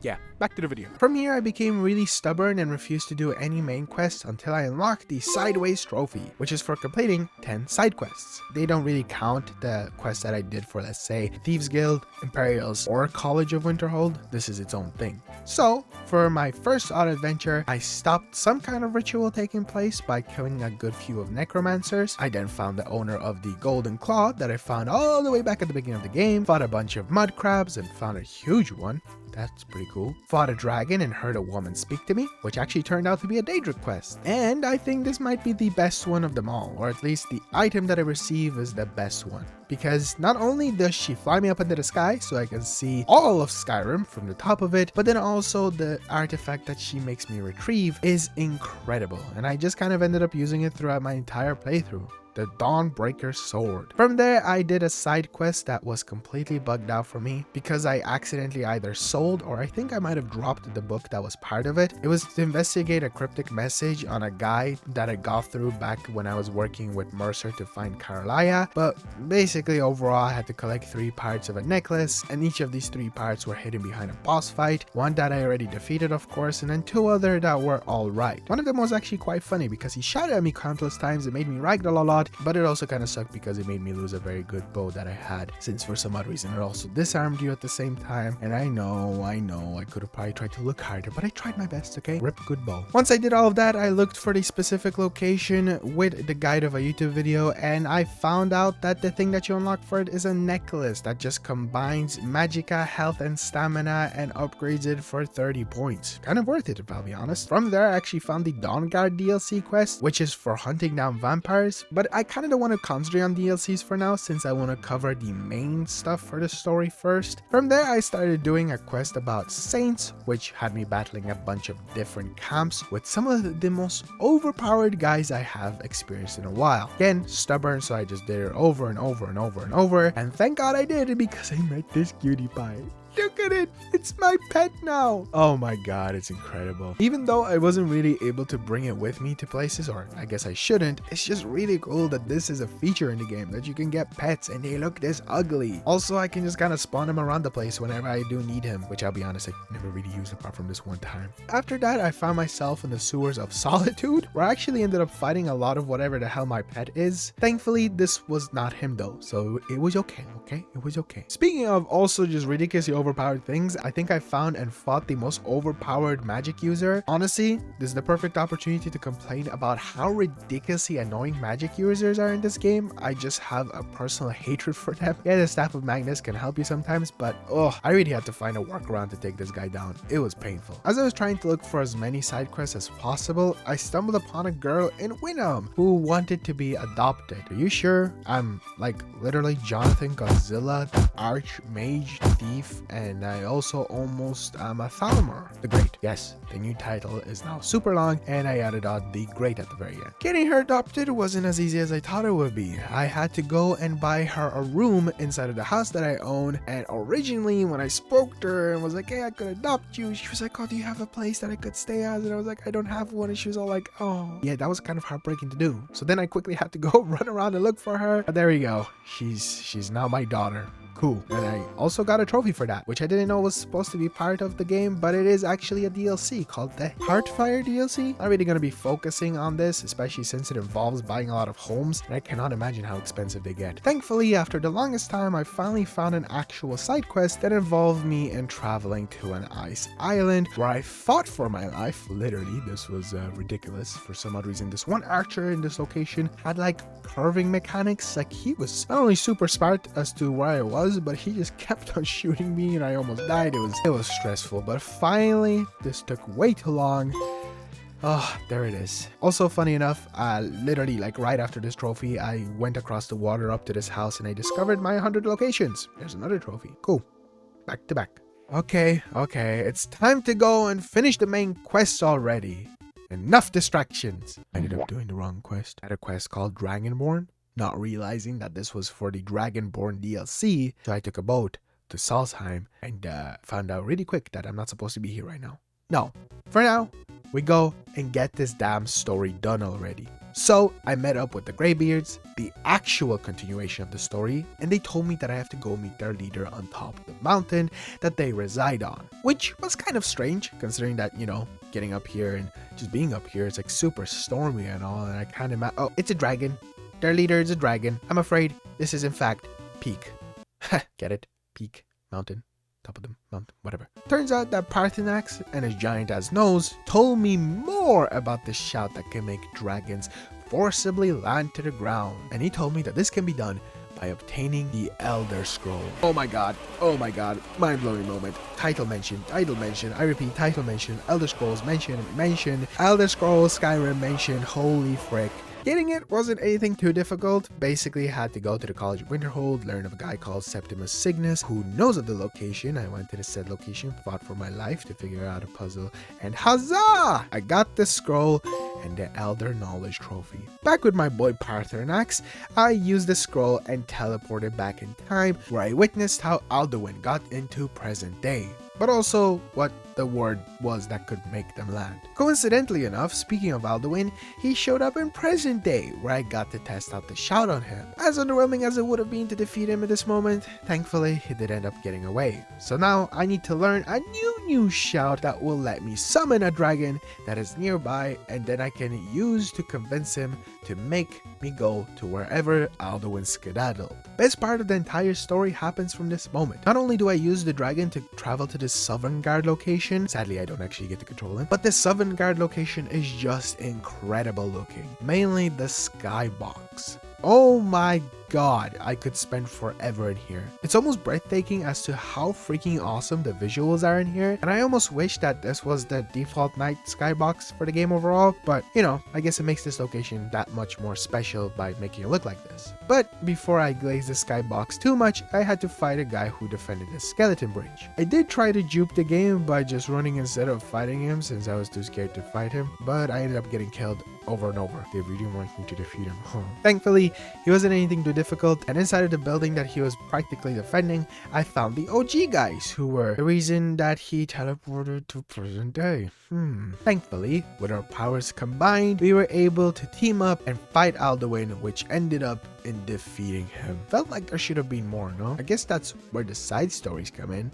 yeah, back to the video. From here, I became really stubborn and refused to do any main quests until I unlocked the Sideways trophy, which is for completing 10 side quests. They don't really count the quests that I did for, let's say, Thieves Guild, Imperials, or College of Winterhold. This is its own thing. So, for my first odd adventure, I stopped some kind of ritual taking place by killing a good few of necromancers. I then found the owner of the golden claw that I found all the way back at the beginning of the game, fought a bunch of mud crabs and found a huge one. That's pretty cool. Fought a dragon and heard a woman speak to me, which actually turned out to be a Daedric quest. And I think this might be the best one of them all, or at least the item that I receive is the best one. Because not only does she fly me up into the sky so I can see all of Skyrim from the top of it, but then also the artifact that she makes me retrieve is incredible. And I just kind of ended up using it throughout my entire playthrough. The Dawnbreaker Sword. From there, I did a side quest that was completely bugged out for me because I accidentally either sold or I think I might have dropped the book that was part of it. It was to investigate a cryptic message on a guide that I got through back when I was working with Mercer to find Carlia, but basically overall I had to collect 3 parts of a necklace, and each of these 3 parts were hidden behind a boss fight, one that I already defeated of course, and then 2 other that were alright. One of them was actually quite funny because he shot at me countless times, it made me ragdoll a lot, but it also kind of sucked because it made me lose a very good bow that I had, since for some odd reason it also disarmed you at the same time. And I know, I could have probably tried to look harder, but I tried my best, okay? Rip good bow. Once I did all of that, I looked for the specific location with the guide of a YouTube video, and I found out that the thing that you unlock for it is a necklace that just combines magicka, health, and stamina and upgrades it for 30 points. Kind of worth it, if I'll be honest. From there, I actually found the Dawnguard DLC quest, which is for hunting down vampires, but I kind of don't want to concentrate on DLCs for now since I want to cover the main stuff for the story first. From there, I started doing a quest about saints, which had me battling a bunch of different camps with some of the most overpowered guys I have experienced in a while. Again, stubborn, so I just did it over and over and over and over, and thank God I did it because I met this cutie pie. Look at it! It's my pet now! Oh my god, it's incredible. Even though I wasn't really able to bring it with me to places, or I guess I shouldn't, it's just really cool that this is a feature in the game, that you can get pets and they look this ugly. Also, I can just kind of spawn him around the place whenever I do need him, which I'll be honest, I never really used apart from this one time. After that, I found myself in the sewers of Solitude, where I actually ended up fighting a lot of whatever the hell my pet is. Thankfully, this was not him though, so it was okay, It was okay. Speaking of also just ridiculously overpowered things, I think I found and fought the most overpowered magic user. Honestly, this is the perfect opportunity to complain about how ridiculously annoying magic users are in this game. I just have a personal hatred for them. Yeah, the Staff of Magnus can help you sometimes, but I really had to find a workaround to take this guy down. It was painful. As I was trying to look for as many side quests as possible, I stumbled upon a girl in Winham who wanted to be adopted. Are you sure? I'm like literally Jonathan Godzilla, the Archmage, Thief, and I also almost am a Thalmor the Great. Yes, the new title is now super long, and I added on the Great at the very end. Getting her adopted wasn't as easy as I thought it would be. I had to go and buy her a room inside of the house that I own, and originally when I spoke to her and was like, hey, I could adopt you, she was like, oh, do you have a place that I could stay at? And I was like, I don't have one, and she was all like, oh. Yeah, that was kind of heartbreaking to do. So then I quickly had to go run around and look for her, but there we go. She's now my daughter. Cool. And I also got a trophy for that, which I didn't know was supposed to be part of the game, but it is actually a DLC called the Heartfire DLC. Not really going to be focusing on this, especially since it involves buying a lot of homes, and I cannot imagine how expensive they get. Thankfully, after the longest time, I finally found an actual side quest that involved me in traveling to an ice island where I fought for my life. Literally, this was ridiculous. For some odd reason, this one archer in this location had like curving mechanics. Like, he was not only super smart as to where I was, but he just kept on shooting me and I almost died. It was stressful, but finally this took way too long. Oh, there it is. Also, funny enough, literally like right after this trophy, I went across the water up to this house and I discovered my 100 locations. There's another trophy. Cool. Back to back. Okay, it's time to go and finish the main quest already. Enough distractions. I ended up doing the wrong quest. I had a quest called Dragonborn, not realizing that this was for the Dragonborn DLC, so I took a boat to Salzheim and found out really quick that I'm not supposed to be here right now. No, for now, we go and get this damn story done already. So I met up with the Greybeards, the actual continuation of the story, and they told me that I have to go meet their leader on top of the mountain that they reside on, which was kind of strange considering that, you know, getting up here and just being up here is like super stormy and all, and I kind of oh, it's a dragon. Their leader is a dragon. I'm afraid this is in fact Peak. Get it? Peak, mountain, top of the mountain, whatever. Turns out that Parthenax and his giant ass nose told me more about the shout that can make dragons forcibly land to the ground, and he told me that this can be done by obtaining the Elder Scroll. Oh my god, mind-blowing moment. Title mention, I repeat, title mention, Elder Scrolls mention, Elder Scrolls Skyrim mention, holy frick. Getting it wasn't anything too difficult. Basically had to go to the College of Winterhold, learn of a guy called Septimus Cygnus who knows of the location. I went to the said location, fought for my life to figure out a puzzle, and huzzah! I got the scroll and the Elder Knowledge Trophy. Back with my boy Parthenax, I used the scroll and teleported back in time where I witnessed how Alduin got into present day, but also what the word was that could make them land. Coincidentally enough, speaking of Alduin, he showed up in present day where I got to test out the shout on him. As underwhelming as it would have been to defeat him at this moment, thankfully he did end up getting away. So now I need to learn a new shout that will let me summon a dragon that is nearby, and then I can use to convince him to make me go to wherever Alduin skedaddled. Best part of the entire story happens from this moment. Not only do I use the dragon to travel to the Southern Guard location, sadly I don't actually get to control him, but the Southern Guard location is just incredible looking. Mainly the skybox. Oh my god, I could spend forever in here. It's almost breathtaking as to how freaking awesome the visuals are in here, and I almost wish that this was the default night skybox for the game overall, but you know, I guess it makes this location that much more special by making it look like this. But before I glaze the skybox too much, I had to fight a guy who defended the skeleton bridge. I did try to dupe the game by just running instead of fighting him since I was too scared to fight him, but I ended up getting killed over and over. They really want me to defeat him. Thankfully, he wasn't anything too difficult, and inside of the building that he was practically defending, I found the OG guys who were the reason that he teleported to present day. Thankfully, with our powers combined, we were able to team up and fight Alduin, which ended up in defeating him. Felt like there should have been more, no? I guess that's where the side stories come in.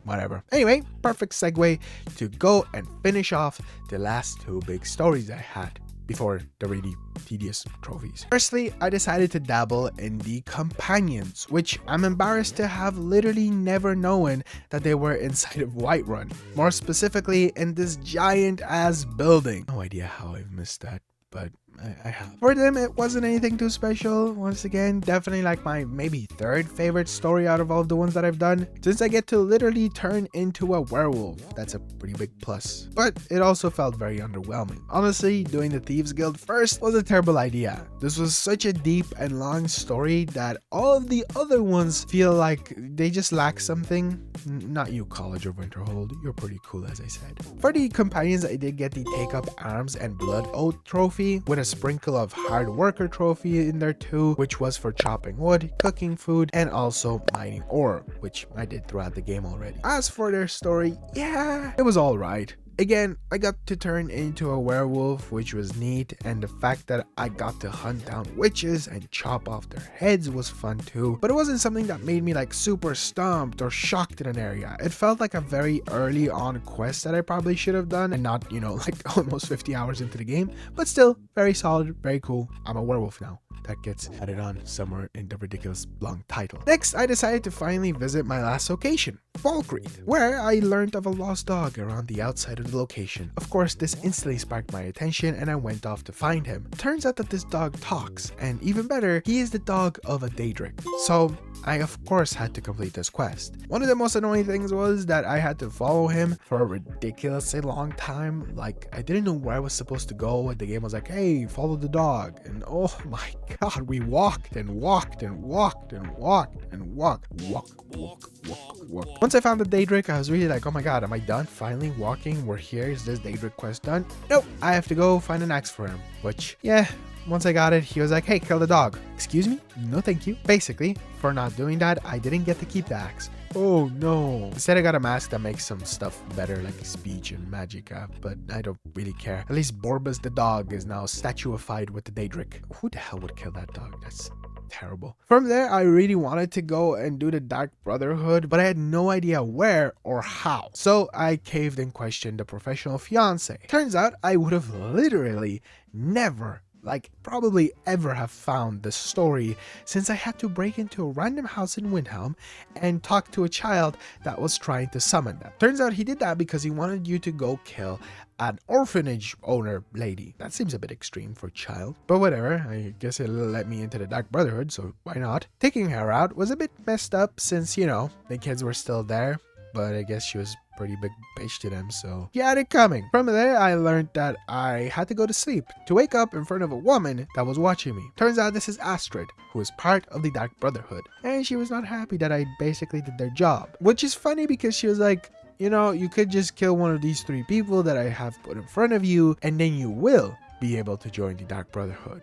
Whatever. Anyway, perfect segue to go and finish off the last two big stories I had before the really tedious trophies. Firstly, I decided to dabble in the companions, which I'm embarrassed to have literally never known that they were inside of Whiterun. More specifically, in this giant ass building. No idea how I've missed that, but I have. For them, it wasn't anything too special. Once again, definitely like my maybe third favorite story out of all of the ones that I've done, since I get to literally turn into a werewolf. That's a pretty big plus. But it also felt very underwhelming. Honestly, doing the Thieves Guild first was a terrible idea. This was such a deep and long story that all of the other ones feel like they just lack something. Not you, College of Winterhold. You're pretty cool, as I said. For the companions, I did get the Take Up Arms and Blood Oath trophy, with a sprinkle of Hard Worker trophy in there too, which was for chopping wood, cooking food, and also mining ore, which I did throughout the game already. As for their story, yeah, it was alright. Again, I got to turn into a werewolf, which was neat, and the fact that I got to hunt down witches and chop off their heads was fun too, but it wasn't something that made me like super stumped or shocked in an area. It felt like a very early on quest that I probably should have done, and not, you know, like almost 50 hours into the game, but still very solid, very cool. I'm a werewolf now. That gets added on somewhere in the ridiculous long title. Next, I decided to finally visit my last location, Falkreath, where I learned of a lost dog around the outside of the location. Of course, this instantly sparked my attention and I went off to find him. Turns out that this dog talks, and even better, he is the dog of a Daedric. So I of course had to complete this quest. One of the most annoying things was that I had to follow him for a ridiculously long time. Like, I didn't know where I was supposed to go, and the game was like, hey, follow the dog. And oh my god, we walked and walked and walked and walked and walked. Once I found the Daedric, I was really like, oh my god, am I done finally walking? We're here, is this Daedric quest done? Nope, I have to go find an axe for him, which, yeah, once I got it, he was like, hey, kill the dog. Excuse me? No thank you. Basically, for not doing that, I didn't get to keep the axe. Oh no. Instead I got a mask that makes some stuff better like speech and magic, but I don't really care. At least Borbas the dog is now statuified with the Daedric. Who the hell would kill that dog? That's terrible. From there, I really wanted to go and do the Dark Brotherhood, but I had no idea where or how. So I caved and questioned the professional fiance. Turns out I would have literally never, like probably ever, have found the story, since I had to break into a random house in Windhelm and talk to a child that was trying to summon them. Turns out he did that because he wanted you to go kill an orphanage owner lady. That seems a bit extreme for a child, but whatever. I guess it'll let me into the Dark Brotherhood, so why not? Taking her out was a bit messed up since, you know, the kids were still there, but I guess she was pretty big bitch to them, so he had it coming. From there, I learned that I had to go to sleep to wake up in front of a woman that was watching me. Turns out this is Astrid, who is part of the Dark Brotherhood, and she was not happy that I basically did their job, which is funny because she was like, you know, you could just kill one of these 3 people that I have put in front of you, and then you will be able to join the Dark Brotherhood.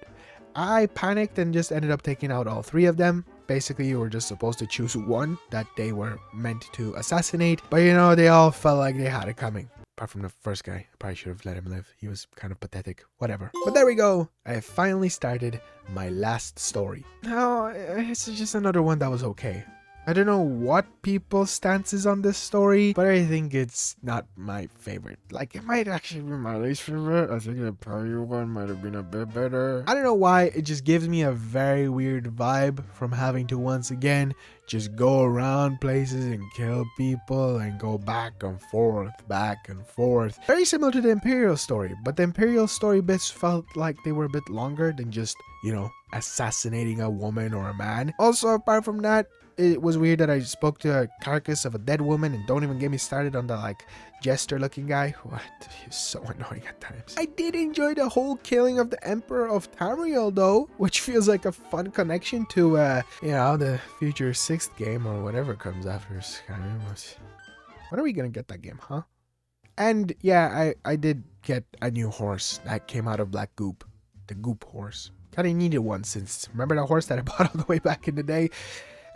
I panicked and just ended up taking out all 3 of them. Basically, you were just supposed to choose one that they were meant to assassinate, but you know, they all felt like they had it coming. Apart from the first guy, I probably should have let him live. He was kind of pathetic. Whatever. But there we go. I finally started my last story. Now, it's just another one that was okay. I don't know what people's stance is on this story, but I think it's not my favorite. Like, it might actually be my least favorite. I think the prior one might have been a bit better. I don't know why, it just gives me a very weird vibe from having to once again just go around places and kill people and go back and forth. Very similar to the Imperial story, but the Imperial story bits felt like they were a bit longer than just, you know, assassinating a woman or a man. Also, apart from that, it was weird that I spoke to a carcass of a dead woman, and don't even get me started on the like jester looking guy. What? He's so annoying at times. I did enjoy the whole killing of the Emperor of Tamriel though, which feels like a fun connection to you know, the future 6th game or whatever comes after Skyrim. When are we gonna get that game, huh? And yeah, I did get a new horse that came out of Black Goop, the Goop horse. Kinda needed one, since remember that horse that I bought all the way back in the day?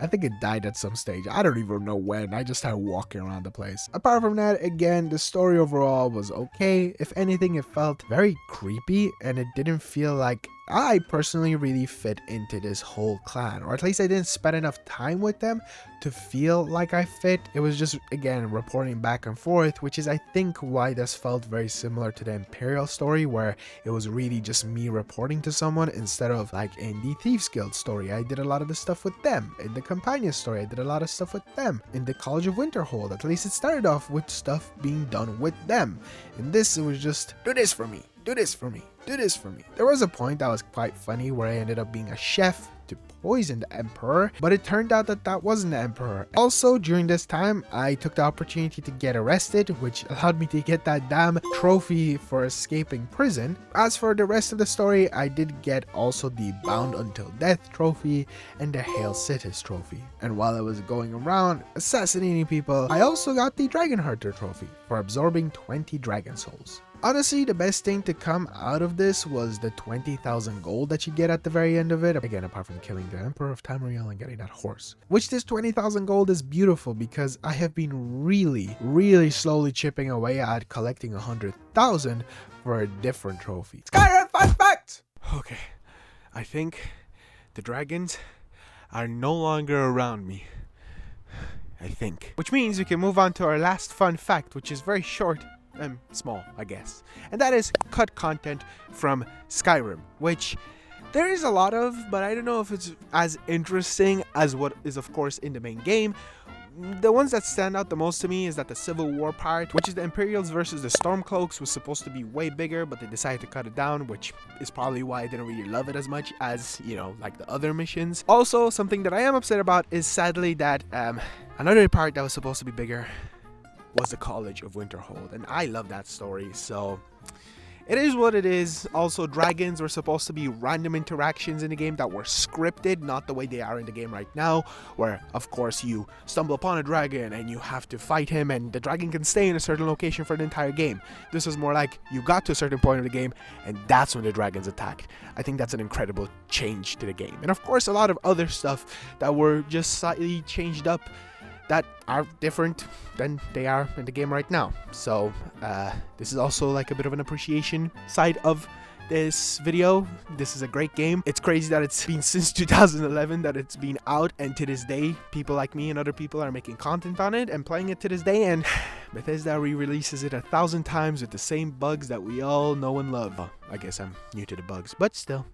I think it died at some stage. I don't even know when. I just started walking around the place. Apart from that, again, the story overall was okay. If anything, it felt very creepy, and it didn't feel like I personally really fit into this whole clan, or at least I didn't spend enough time with them to feel like I fit. It was just, again, reporting back and forth, which is, I think, why this felt very similar to the Imperial story, where it was really just me reporting to someone instead of like in the Thieves Guild story. I did a lot of the stuff with them. In the Companion story, I did a lot of stuff with them. In the College of Winterhold, at least it started off with stuff being done with them. In this, it was just, do this for me, do this for me, do this for me. There was a point that was quite funny where I ended up being a chef to poison the Emperor, but it turned out that that wasn't the Emperor. Also, during this time, I took the opportunity to get arrested, which allowed me to get that damn trophy for escaping prison. As for the rest of the story, I did get also the Bound Until Death trophy and the Hail Citis trophy. And while I was going around assassinating people, I also got the Dragon Hunter trophy for absorbing 20 dragon souls. Honestly, the best thing to come out of this was the 20,000 gold that you get at the very end of it. Again, apart from killing the Emperor of Tamriel and getting that horse. Which this 20,000 gold is beautiful because I have been really slowly chipping away at collecting 100,000 for a different trophy. Skyrim fun fact! Okay, I think the dragons are no longer around me. I think. Which means we can move on to our last fun fact, which is very short and small, I guess. And that is cut content from Skyrim, which there is a lot of, but I don't know if it's as interesting as what is of course in the main game. The ones that stand out the most to me is that the Civil War part, which is the Imperials versus the Stormcloaks, was supposed to be way bigger, but they decided to cut it down, which is probably why I didn't really love it as much as, you know, like the other missions. Also, something that I am upset about is sadly that another part that was supposed to be bigger was the College of Winterhold, and I love that story, so it is what it is. Also, dragons were supposed to be random interactions in the game that were scripted, not the way they are in the game right now, where of course you stumble upon a dragon and you have to fight him, and the dragon can stay in a certain location for the entire game. This was more like you got to a certain point of the game and that's when the dragons attacked. I think that's an incredible change to the game, and of course a lot of other stuff that were just slightly changed up. that are different than they are in the game right now. So this is also like a bit of an appreciation side of this video. This is a great game. It's crazy that it's been since 2011 that it's been out, and to this day people like me and other people are making content on it and playing it to this day, and Bethesda re-releases it 1,000 times with the same bugs that we all know and love. Oh, I guess I'm new to the bugs, but still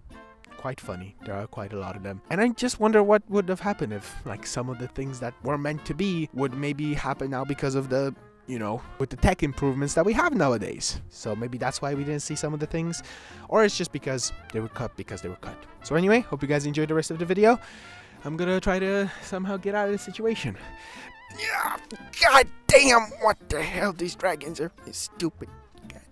quite funny. There are quite a lot of them, and I just wonder what would have happened if like some of the things that were meant to be would maybe happen now because of the, you know, with the tech improvements that we have nowadays. So maybe that's why we didn't see some of the things, or it's just because they were cut So anyway, hope you guys enjoyed the rest of the video. I'm gonna try to somehow get out of this situation. Yeah, god damn, what the hell, these dragons are stupid.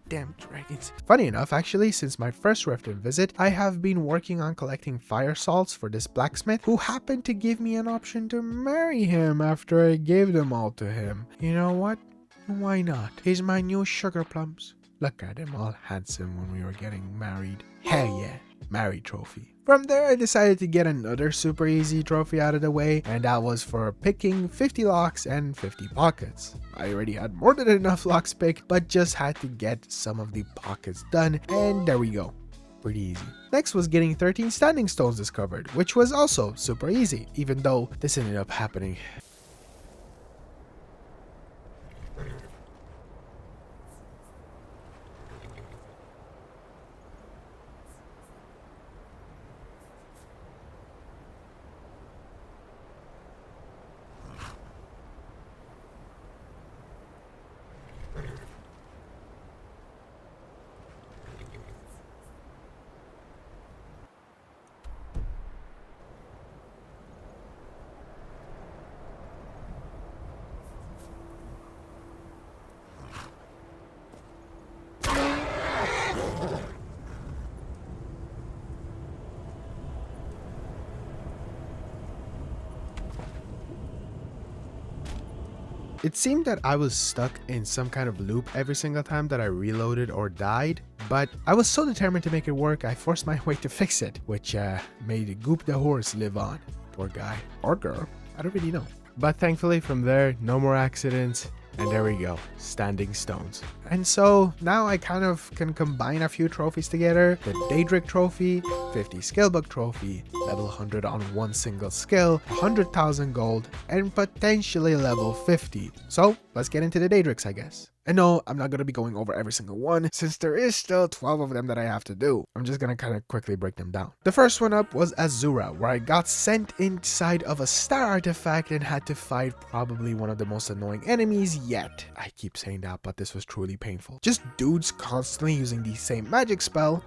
Damn dragons. Funny enough, actually, since my first Riften visit, I have been working on collecting fire salts for this blacksmith, who happened to give me an option to marry him after I gave them all to him. You know what? Why not? Here's my new sugar plums. Look at him, all handsome when we were getting married. Hell yeah, married trophy. From there, I decided to get another super easy trophy out of the way, and that was for picking 50 locks and 50 pockets. I already had more than enough locks picked, but just had to get some of the pockets done, and there we go. Pretty easy. Next was getting 13 standing stones discovered, which was also super easy, even though this ended up happening. It seemed that I was stuck in some kind of loop every single time that I reloaded or died, but I was so determined to make it work, I forced my way to fix it, which made Goop the horse live on. Poor guy. Or girl. I don't really know. But thankfully from there, no more accidents, and there we go, standing stones. And so now I kind of can combine a few trophies together. The Daedric trophy, 50 skill book trophy, level 100 on one single skill, 100,000 gold, and potentially level 50. So let's get into the Daedrics, I guess. And no, I'm not going to be going over every single one, since there is still 12 of them that I have to do. I'm just going to kind of quickly break them down. The first one up was Azura, where I got sent inside of a star artifact and had to fight probably one of the most annoying enemies yet. I keep saying that, but this was truly painful. Just dudes constantly using the same magic spell.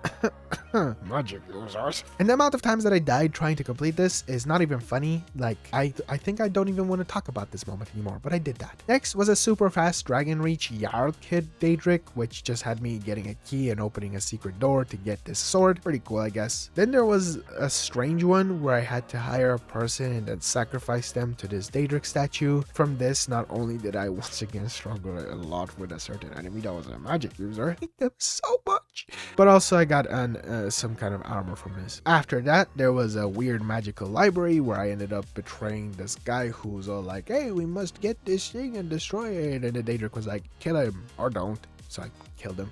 Magic users. And the amount of times that I died trying to complete this is not even funny. Like, I think I don't even want to talk about this moment anymore, but I did that. Next was a super fast Dragon Reach Jarl Kid Daedric, which just had me getting a key and opening a secret door to get this sword. Pretty cool, I guess. Then there was a strange one where I had to hire a person and then sacrifice them to this Daedric statue. From this, not only did I once again struggle a lot with a certain enemy that was a magic user, I hate them so much, but also I got some kind of armor from this. After that, there was a weird magical library where I ended up betraying this guy who's all like, hey, we must get this thing and destroy it, and the Daedric was like, kill him or don't. So I killed him.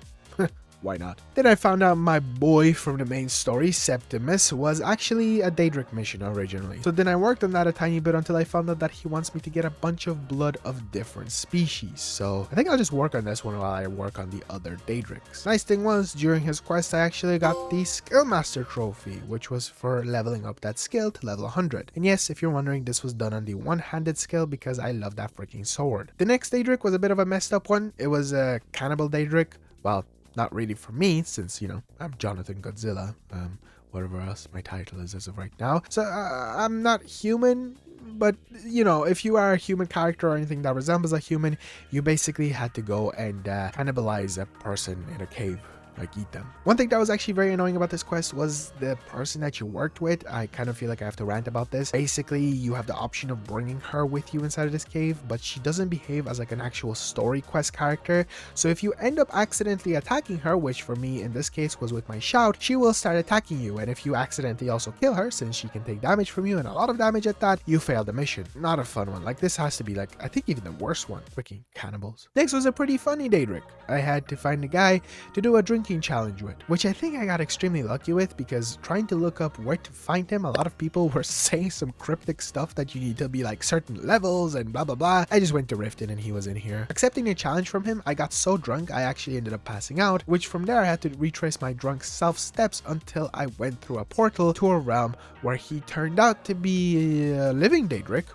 Why not? Then I found out my boy from the main story, Septimus, was actually a Daedric mission originally. So then I worked on that a tiny bit until I found out that he wants me to get a bunch of blood of different species. So I think I'll just work on this one while I work on the other Daedrics. Nice thing was, during his quest I actually got the Skill Master trophy, which was for leveling up that skill to level 100. And yes, if you're wondering, this was done on the one-handed skill because I love that freaking sword. The next Daedric was a bit of a messed up one. It was a Cannibal Daedric. Well, not really for me, since, you know, I'm Jonathan Godzilla, whatever else my title is as of right now. So I'm not human, but, you know, if you are a human character or anything that resembles a human, you basically had to go and cannibalize a person in a cave like eat them. One thing that was actually very annoying about this quest was the person that you worked with. I kind of feel like I have to rant about this. Basically, you have the option of bringing her with you inside of this cave, but she doesn't behave as like an actual story quest character. So if you end up accidentally attacking her, which for me in this case was with my shout, she will start attacking you. And if you accidentally also kill her, since she can take damage from you and a lot of damage at that, you fail the mission. Not a fun one. Like, this has to be like, I think even the worst one. Freaking cannibals. Next was a pretty funny Daedric. I had to find a guy to do a drinking challenge with, which I think I got extremely lucky with, because trying to look up where to find him, a lot of people were saying some cryptic stuff that you need to be like certain levels and blah blah blah. I just went to Riften and he was in here. Accepting a challenge from him, I got so drunk I actually ended up passing out, which from there I had to retrace my drunk self steps until I went through a portal to a realm where he turned out to be a living Daedric.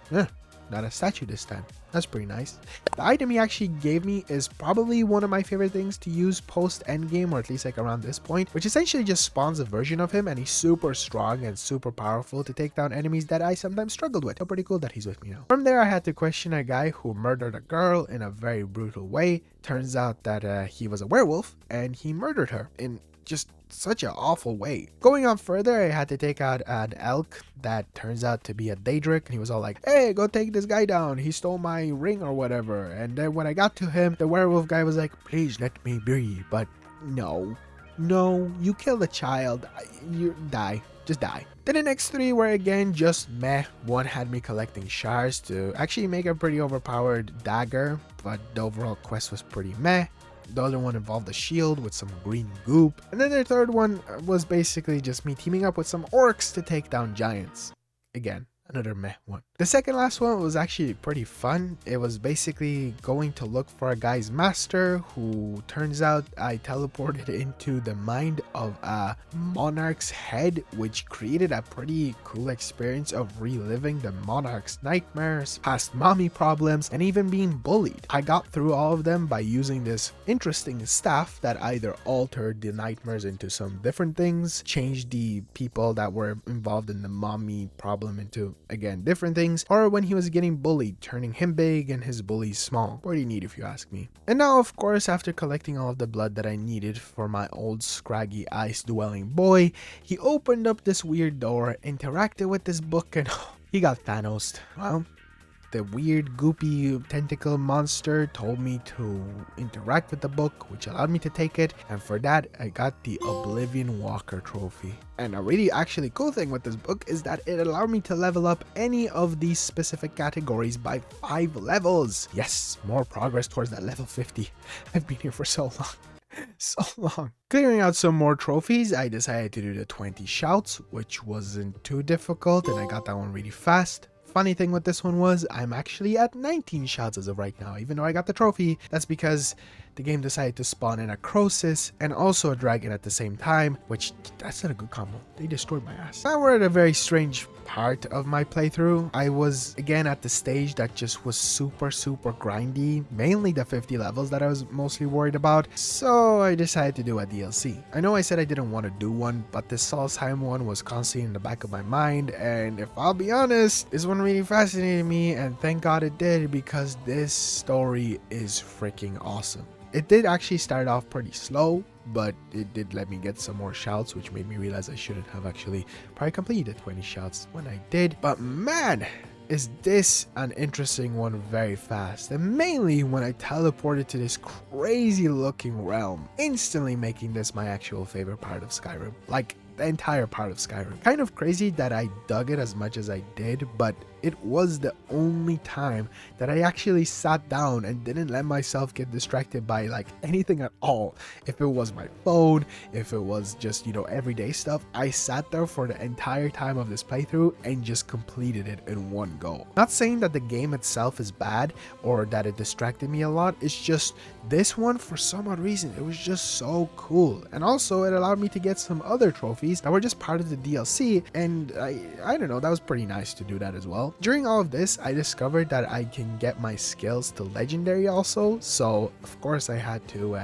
Not a statue this time. That's pretty nice. The item he actually gave me is probably one of my favorite things to use post endgame, or at least like around this point, which essentially just spawns a version of him, and he's super strong and super powerful to take down enemies that I sometimes struggled with. So pretty cool that he's with me now. From there I had to question a guy who murdered a girl in a very brutal way. Turns out that he was a werewolf and he murdered her in just such an awful way. Going on further, I had to take out an elk that turns out to be a Daedric, and he was all like, hey, go take this guy down, he stole my ring or whatever. And then when I got to him, the werewolf guy was like, please let me be. But no, you killed a child, you die, just die. Then the next three were again just meh. One had me collecting shards to actually make a pretty overpowered dagger, but the overall quest was pretty meh. The other one involved a shield with some green goop. And then the third one was basically just me teaming up with some orcs to take down giants. Again, another meh one. The second last one was actually pretty fun. It was basically going to look for a guy's master who turns out I teleported into the mind of a monarch's head, which created a pretty cool experience of reliving the monarch's nightmares, past mommy problems, and even being bullied. I got through all of them by using this interesting staff that either altered the nightmares into some different things, changed the people that were involved in the mommy problem into, again, different things, or when he was getting bullied, turning him big and his bullies small. Pretty neat if you ask me. And now, of course, after collecting all of the blood that I needed for my old scraggy ice dwelling boy, he opened up this weird door, interacted with this book, and he got Thanos'd. Well, the weird goopy tentacle monster told me to interact with the book, which allowed me to take it, and for that I got the Oblivion Walker trophy. And a really actually cool thing with this book is that it allowed me to level up any of these specific categories by 5 levels. Yes, more progress towards that level 50. I've been here for so long. Clearing out some more trophies, I decided to do the 20 shouts, which wasn't too difficult, and I got that one really fast. Funny thing with this one was I'm actually at 19 shouts as of right now, even though I got the trophy. That's because the game decided to spawn in a Croesus and also a dragon at the same time, which that's not a good combo. They destroyed my ass. Now we're at a very strange part of my playthrough. I was again at the stage that just was super grindy, mainly the 50 levels that I was mostly worried about, so I decided to do a DLC. I know I said I didn't want to do one, but this Solstheim one was constantly in the back of my mind, and if I'll be honest, this one really fascinated me, and thank God it did, because this story is freaking awesome. It did actually start off pretty slow, but it did let me get some more shouts, which made me realize I shouldn't have actually probably completed 20 shouts when I did. But man, is this an interesting one very fast, and mainly when I teleported to this crazy looking realm, instantly making this my actual favorite part of Skyrim. Like, the entire part of Skyrim. Kind of crazy that I dug it as much as I did, but it was the only time that I actually sat down and didn't let myself get distracted by like anything at all. If it was my phone, if it was just, you know, everyday stuff, I sat there for the entire time of this playthrough and just completed it in one go. Not saying that the game itself is bad or that it distracted me a lot, it's just this one, for some odd reason, it was just so cool. And also it allowed me to get some other trophies that were just part of the DLC, and I don't know, that was pretty nice to do that as well. During all of this, I discovered that I can get my skills to legendary also, so of course I had to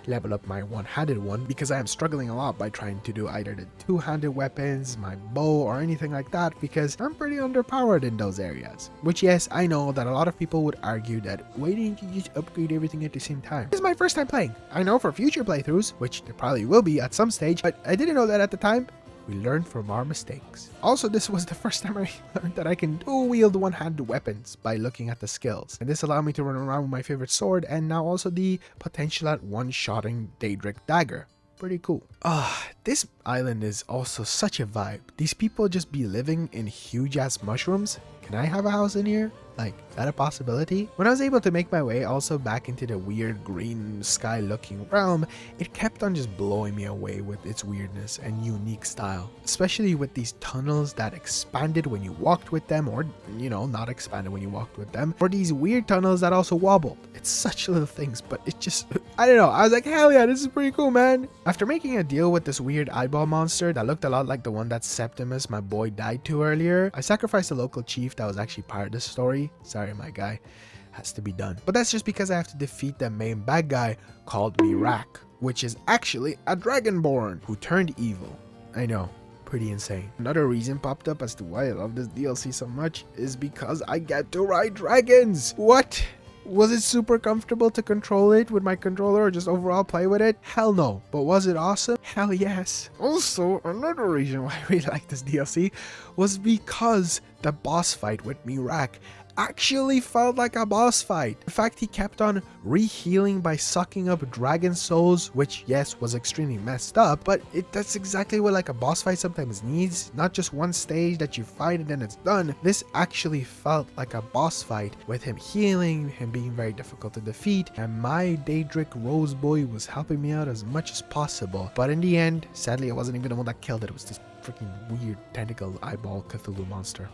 level up my one-handed one, because I am struggling a lot by trying to do either the two-handed weapons, my bow, or anything like that, because I'm pretty underpowered in those areas. Which, yes, I know that a lot of people would argue that why didn't you just upgrade everything at the same time? This is my first time playing. I know for future playthroughs, which there probably will be at some stage, but I didn't know that at the time. We learn from our mistakes. Also, this was the first time I learned that I can dual-wield one-handed weapons by looking at the skills. And this allowed me to run around with my favorite sword, and now also the potential at one-shotting Daedric dagger. Pretty cool. This island is also such a vibe. These people just be living in huge-ass mushrooms. Can I have a house in here? Like, is that a possibility? When I was able to make my way also back into the weird green sky looking realm, it kept on just blowing me away with its weirdness and unique style. Especially with these tunnels that expanded when you walked with them, or, you know, not expanded when you walked with them. Or these weird tunnels that also wobbled. It's such little things, but it just, I don't know. I was like, hell yeah, this is pretty cool, man. After making a deal with this weird eyeball monster that looked a lot like the one that Septimus, my boy, died to earlier, I sacrificed a local chief that was actually part of the story. Sorry, my guy. Has to be done. But that's just because I have to defeat the main bad guy called Mirak, which is actually a Dragonborn who turned evil. I know, pretty insane. Another reason popped up as to why I love this DLC so much is because I get to ride dragons. What? Was it super comfortable to control it with my controller or just overall play with it? Hell no. But was it awesome? Hell yes. Also, another reason why I really like this DLC was because the boss fight with Mirak actually felt like a boss fight. In fact, he kept on re-healing by sucking up dragon souls, which yes was extremely messed up, but that's exactly what like a boss fight sometimes needs. Not just one stage that you fight and then it's done. This actually felt like a boss fight with him healing, him being very difficult to defeat, and my Daedric Rose Boy was helping me out as much as possible. But in the end, sadly I wasn't even the one that killed it. It was this freaking weird tentacle eyeball Cthulhu monster.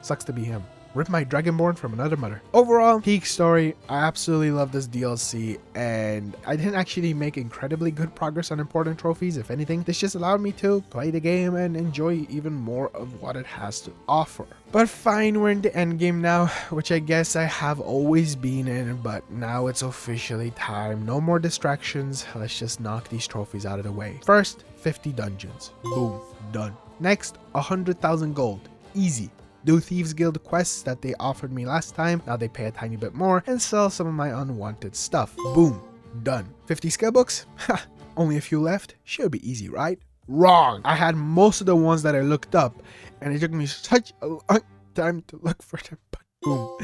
Sucks to be him. Rip my Dragonborn from another mother. Overall, peak story. I absolutely love this DLC, and I didn't actually make incredibly good progress on important trophies. If anything, this just allowed me to play the game and enjoy even more of what it has to offer. But fine, we're in the end game now, which I guess I have always been in, but now it's officially time. No more distractions. Let's just knock these trophies out of the way. First, 50 dungeons. Boom, done. Next, 100,000 gold. Easy. Do Thieves Guild quests that they offered me last time, now they pay a tiny bit more, and sell some of my unwanted stuff. Boom, done. 50 skill books? Ha, only a few left? Should be easy, right? Wrong! I had most of the ones that I looked up, and it took me such a long time to look for them, but boom,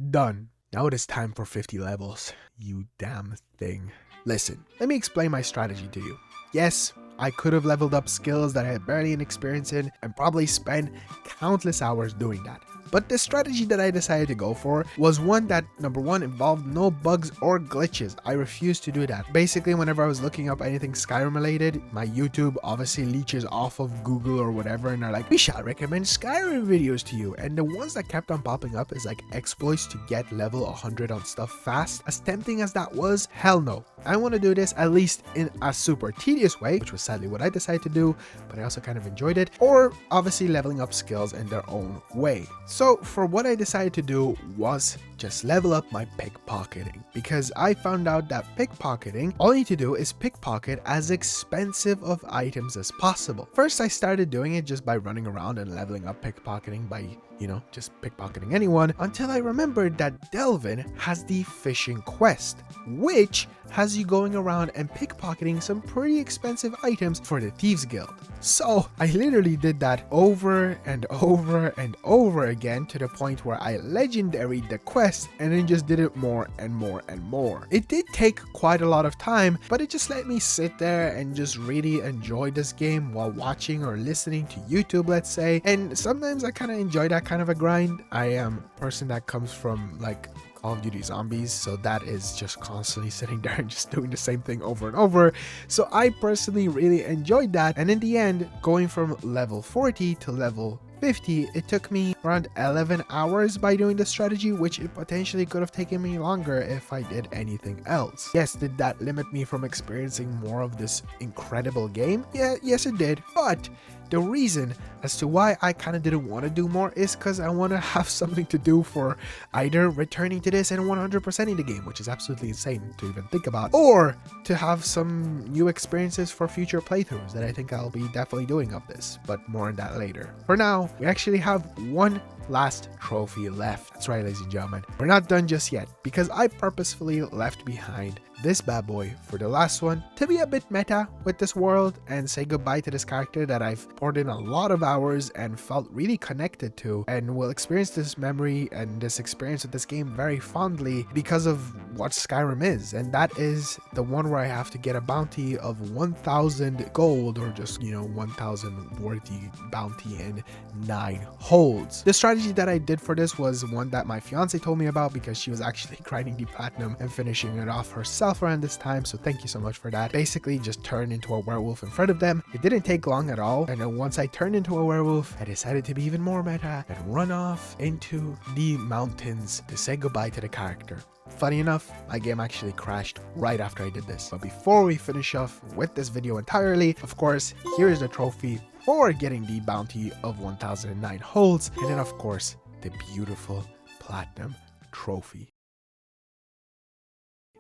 done. Now it is time for 50 levels. You damn thing. Listen, let me explain my strategy to you. Yes, I could have leveled up skills that I had barely any experience in and probably spent countless hours doing that. But the strategy that I decided to go for was one that, number one, involved no bugs or glitches. I refused to do that. Basically, whenever I was looking up anything Skyrim related, my YouTube obviously leeches off of Google or whatever, and they're like, we shall recommend Skyrim videos to you. And the ones that kept on popping up is like exploits to get level 100 on stuff fast. As tempting as that was, hell no. I want to do this at least in a super tedious way, which was sadly what I decided to do, but I also kind of enjoyed it, or obviously leveling up skills in their own way. So for what I decided to do was just level up my pickpocketing, because I found out that pickpocketing, all you need to do is pickpocket as expensive of items as possible. First, I started doing it just by running around and leveling up pickpocketing by, you know, just pickpocketing anyone, until I remembered that Delvin has the fishing quest, which has you going around and pickpocketing some pretty expensive items for the Thieves Guild. So I literally did that over and over and over again to the point where I legendaried the quest and then just did it more and more and more. It did take quite a lot of time, but it just let me sit there and just really enjoy this game while watching or listening to YouTube, let's say. And sometimes I kind of enjoy that kind of a grind. I am a person that comes from like Call of Duty Zombies, so that is just constantly sitting there and just doing the same thing over and over. So I personally really enjoyed that, and in the end, going from level 40 to level 50, it took me around 11 hours by doing the strategy, which it potentially could have taken me longer if I did anything else. Yes, did that limit me from experiencing more of this incredible game? Yeah, yes it did, but The reason as to why I kind of didn't want to do more is because I want to have something to do for either returning to this and 100%ing the game, which is absolutely insane to even think about, or to have some new experiences for future playthroughs that I think I'll be definitely doing of this, but more on that later. For now, we actually have one last trophy left. That's right, ladies and gentlemen. We're not done just yet because I purposefully left behind this bad boy for the last one to be a bit meta with this world and say goodbye to this character that I've poured in a lot of hours and felt really connected to, and will experience this memory and this experience with this game very fondly because of what Skyrim is, and that is the one where I have to get a bounty of 1,000 gold, or just, 1,000 worthy bounty in 9 holds. The strategy that I did for this was one that my fiance told me about because she was actually grinding the platinum and finishing it off herself around this time, so thank you so much for that. Basically just turn into a werewolf in front of them. It didn't take long at all, and then once I turned into a werewolf, I decided to be even more meta and run off into the mountains to say goodbye to the character. Funny enough, my game actually crashed right after I did this. But before we finish off with this video entirely, of course, here is the trophy for getting the bounty of 1,009 holds, and then of course the beautiful platinum trophy.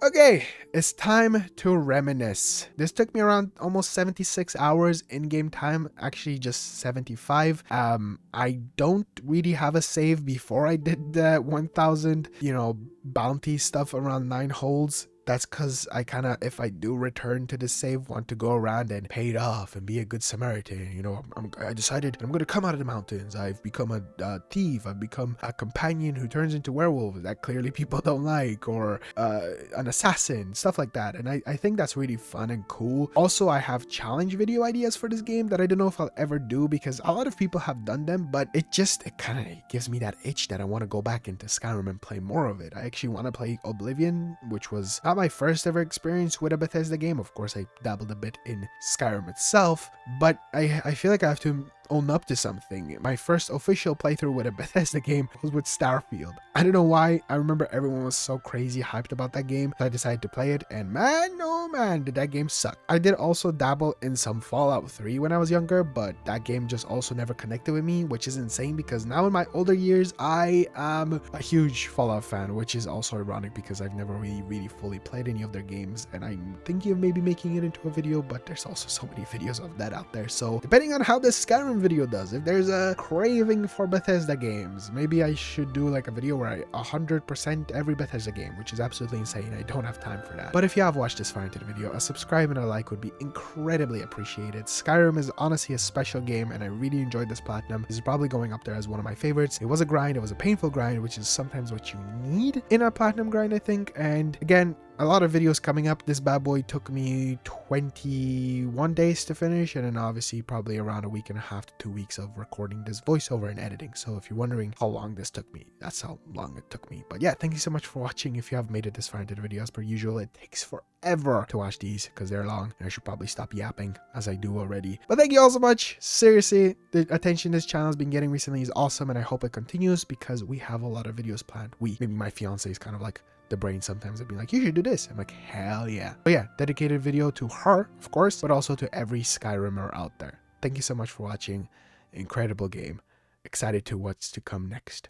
Okay, it's time to reminisce. This took me around almost 76 hours in-game time, actually just 75. I don't really have a save before I did the 1,000, bounty stuff around 9 holds. That's because I kind of, if I do return to the save, want to go around and pay it off and be a good Samaritan. I decided I'm going to come out of the mountains. I've become a thief. I've become a companion who turns into werewolves that clearly people don't like, or an assassin, stuff like that. And I think that's really fun and cool. Also, I have challenge video ideas for this game that I don't know if I'll ever do because a lot of people have done them, but it kind of gives me that itch that I want to go back into Skyrim and play more of it. I actually want to play Oblivion, which was not my first ever experience with a Bethesda game. Of course, I dabbled a bit in Skyrim itself, but I feel like I have to own up to something. My first official playthrough with a Bethesda game was with Starfield. I don't know why. I remember everyone was so crazy hyped about that game, so I decided to play it, and man, oh man, did that game suck. I did also dabble in some Fallout 3 when I was younger, but that game just also never connected with me, which is insane because now in my older years, I am a huge Fallout fan, which is also ironic because I've never really fully played any of their games, and I'm thinking of maybe making it into a video, but there's also so many videos of that out there. So depending on how this Skyrim video does, if there's a craving for Bethesda games, maybe I should do like a video where I 100% every Bethesda game, which is absolutely insane. I don't have time for that. But if you have watched this far into the video, a subscribe and a like would be incredibly appreciated. Skyrim is honestly a special game, and I really enjoyed this platinum. This is probably going up there as one of my favorites. It was a grind. It was a painful grind, which is sometimes what you need in a platinum grind, I think. And again, a lot of videos coming up. This bad boy took me 21 days to finish, and then obviously probably around a week and a half to 2 weeks of recording this voiceover and editing. So if you're wondering how long this took me, that's how long it took me. But yeah, thank you so much for watching. If you have made it this far into the video, as per usual, it takes forever to watch these because they're long, and I should probably stop yapping as I do already. But thank you all so much. Seriously, the attention this channel has been getting recently is awesome, and I hope it continues because we have a lot of videos planned. Maybe my fiance is kind of like the brain sometimes. I'd be like, you should do this. I'm like, hell yeah. But yeah, dedicated video to her, of course, but also to every Skyrimer out there. Thank you so much for watching. Incredible game. Excited to what's to come next.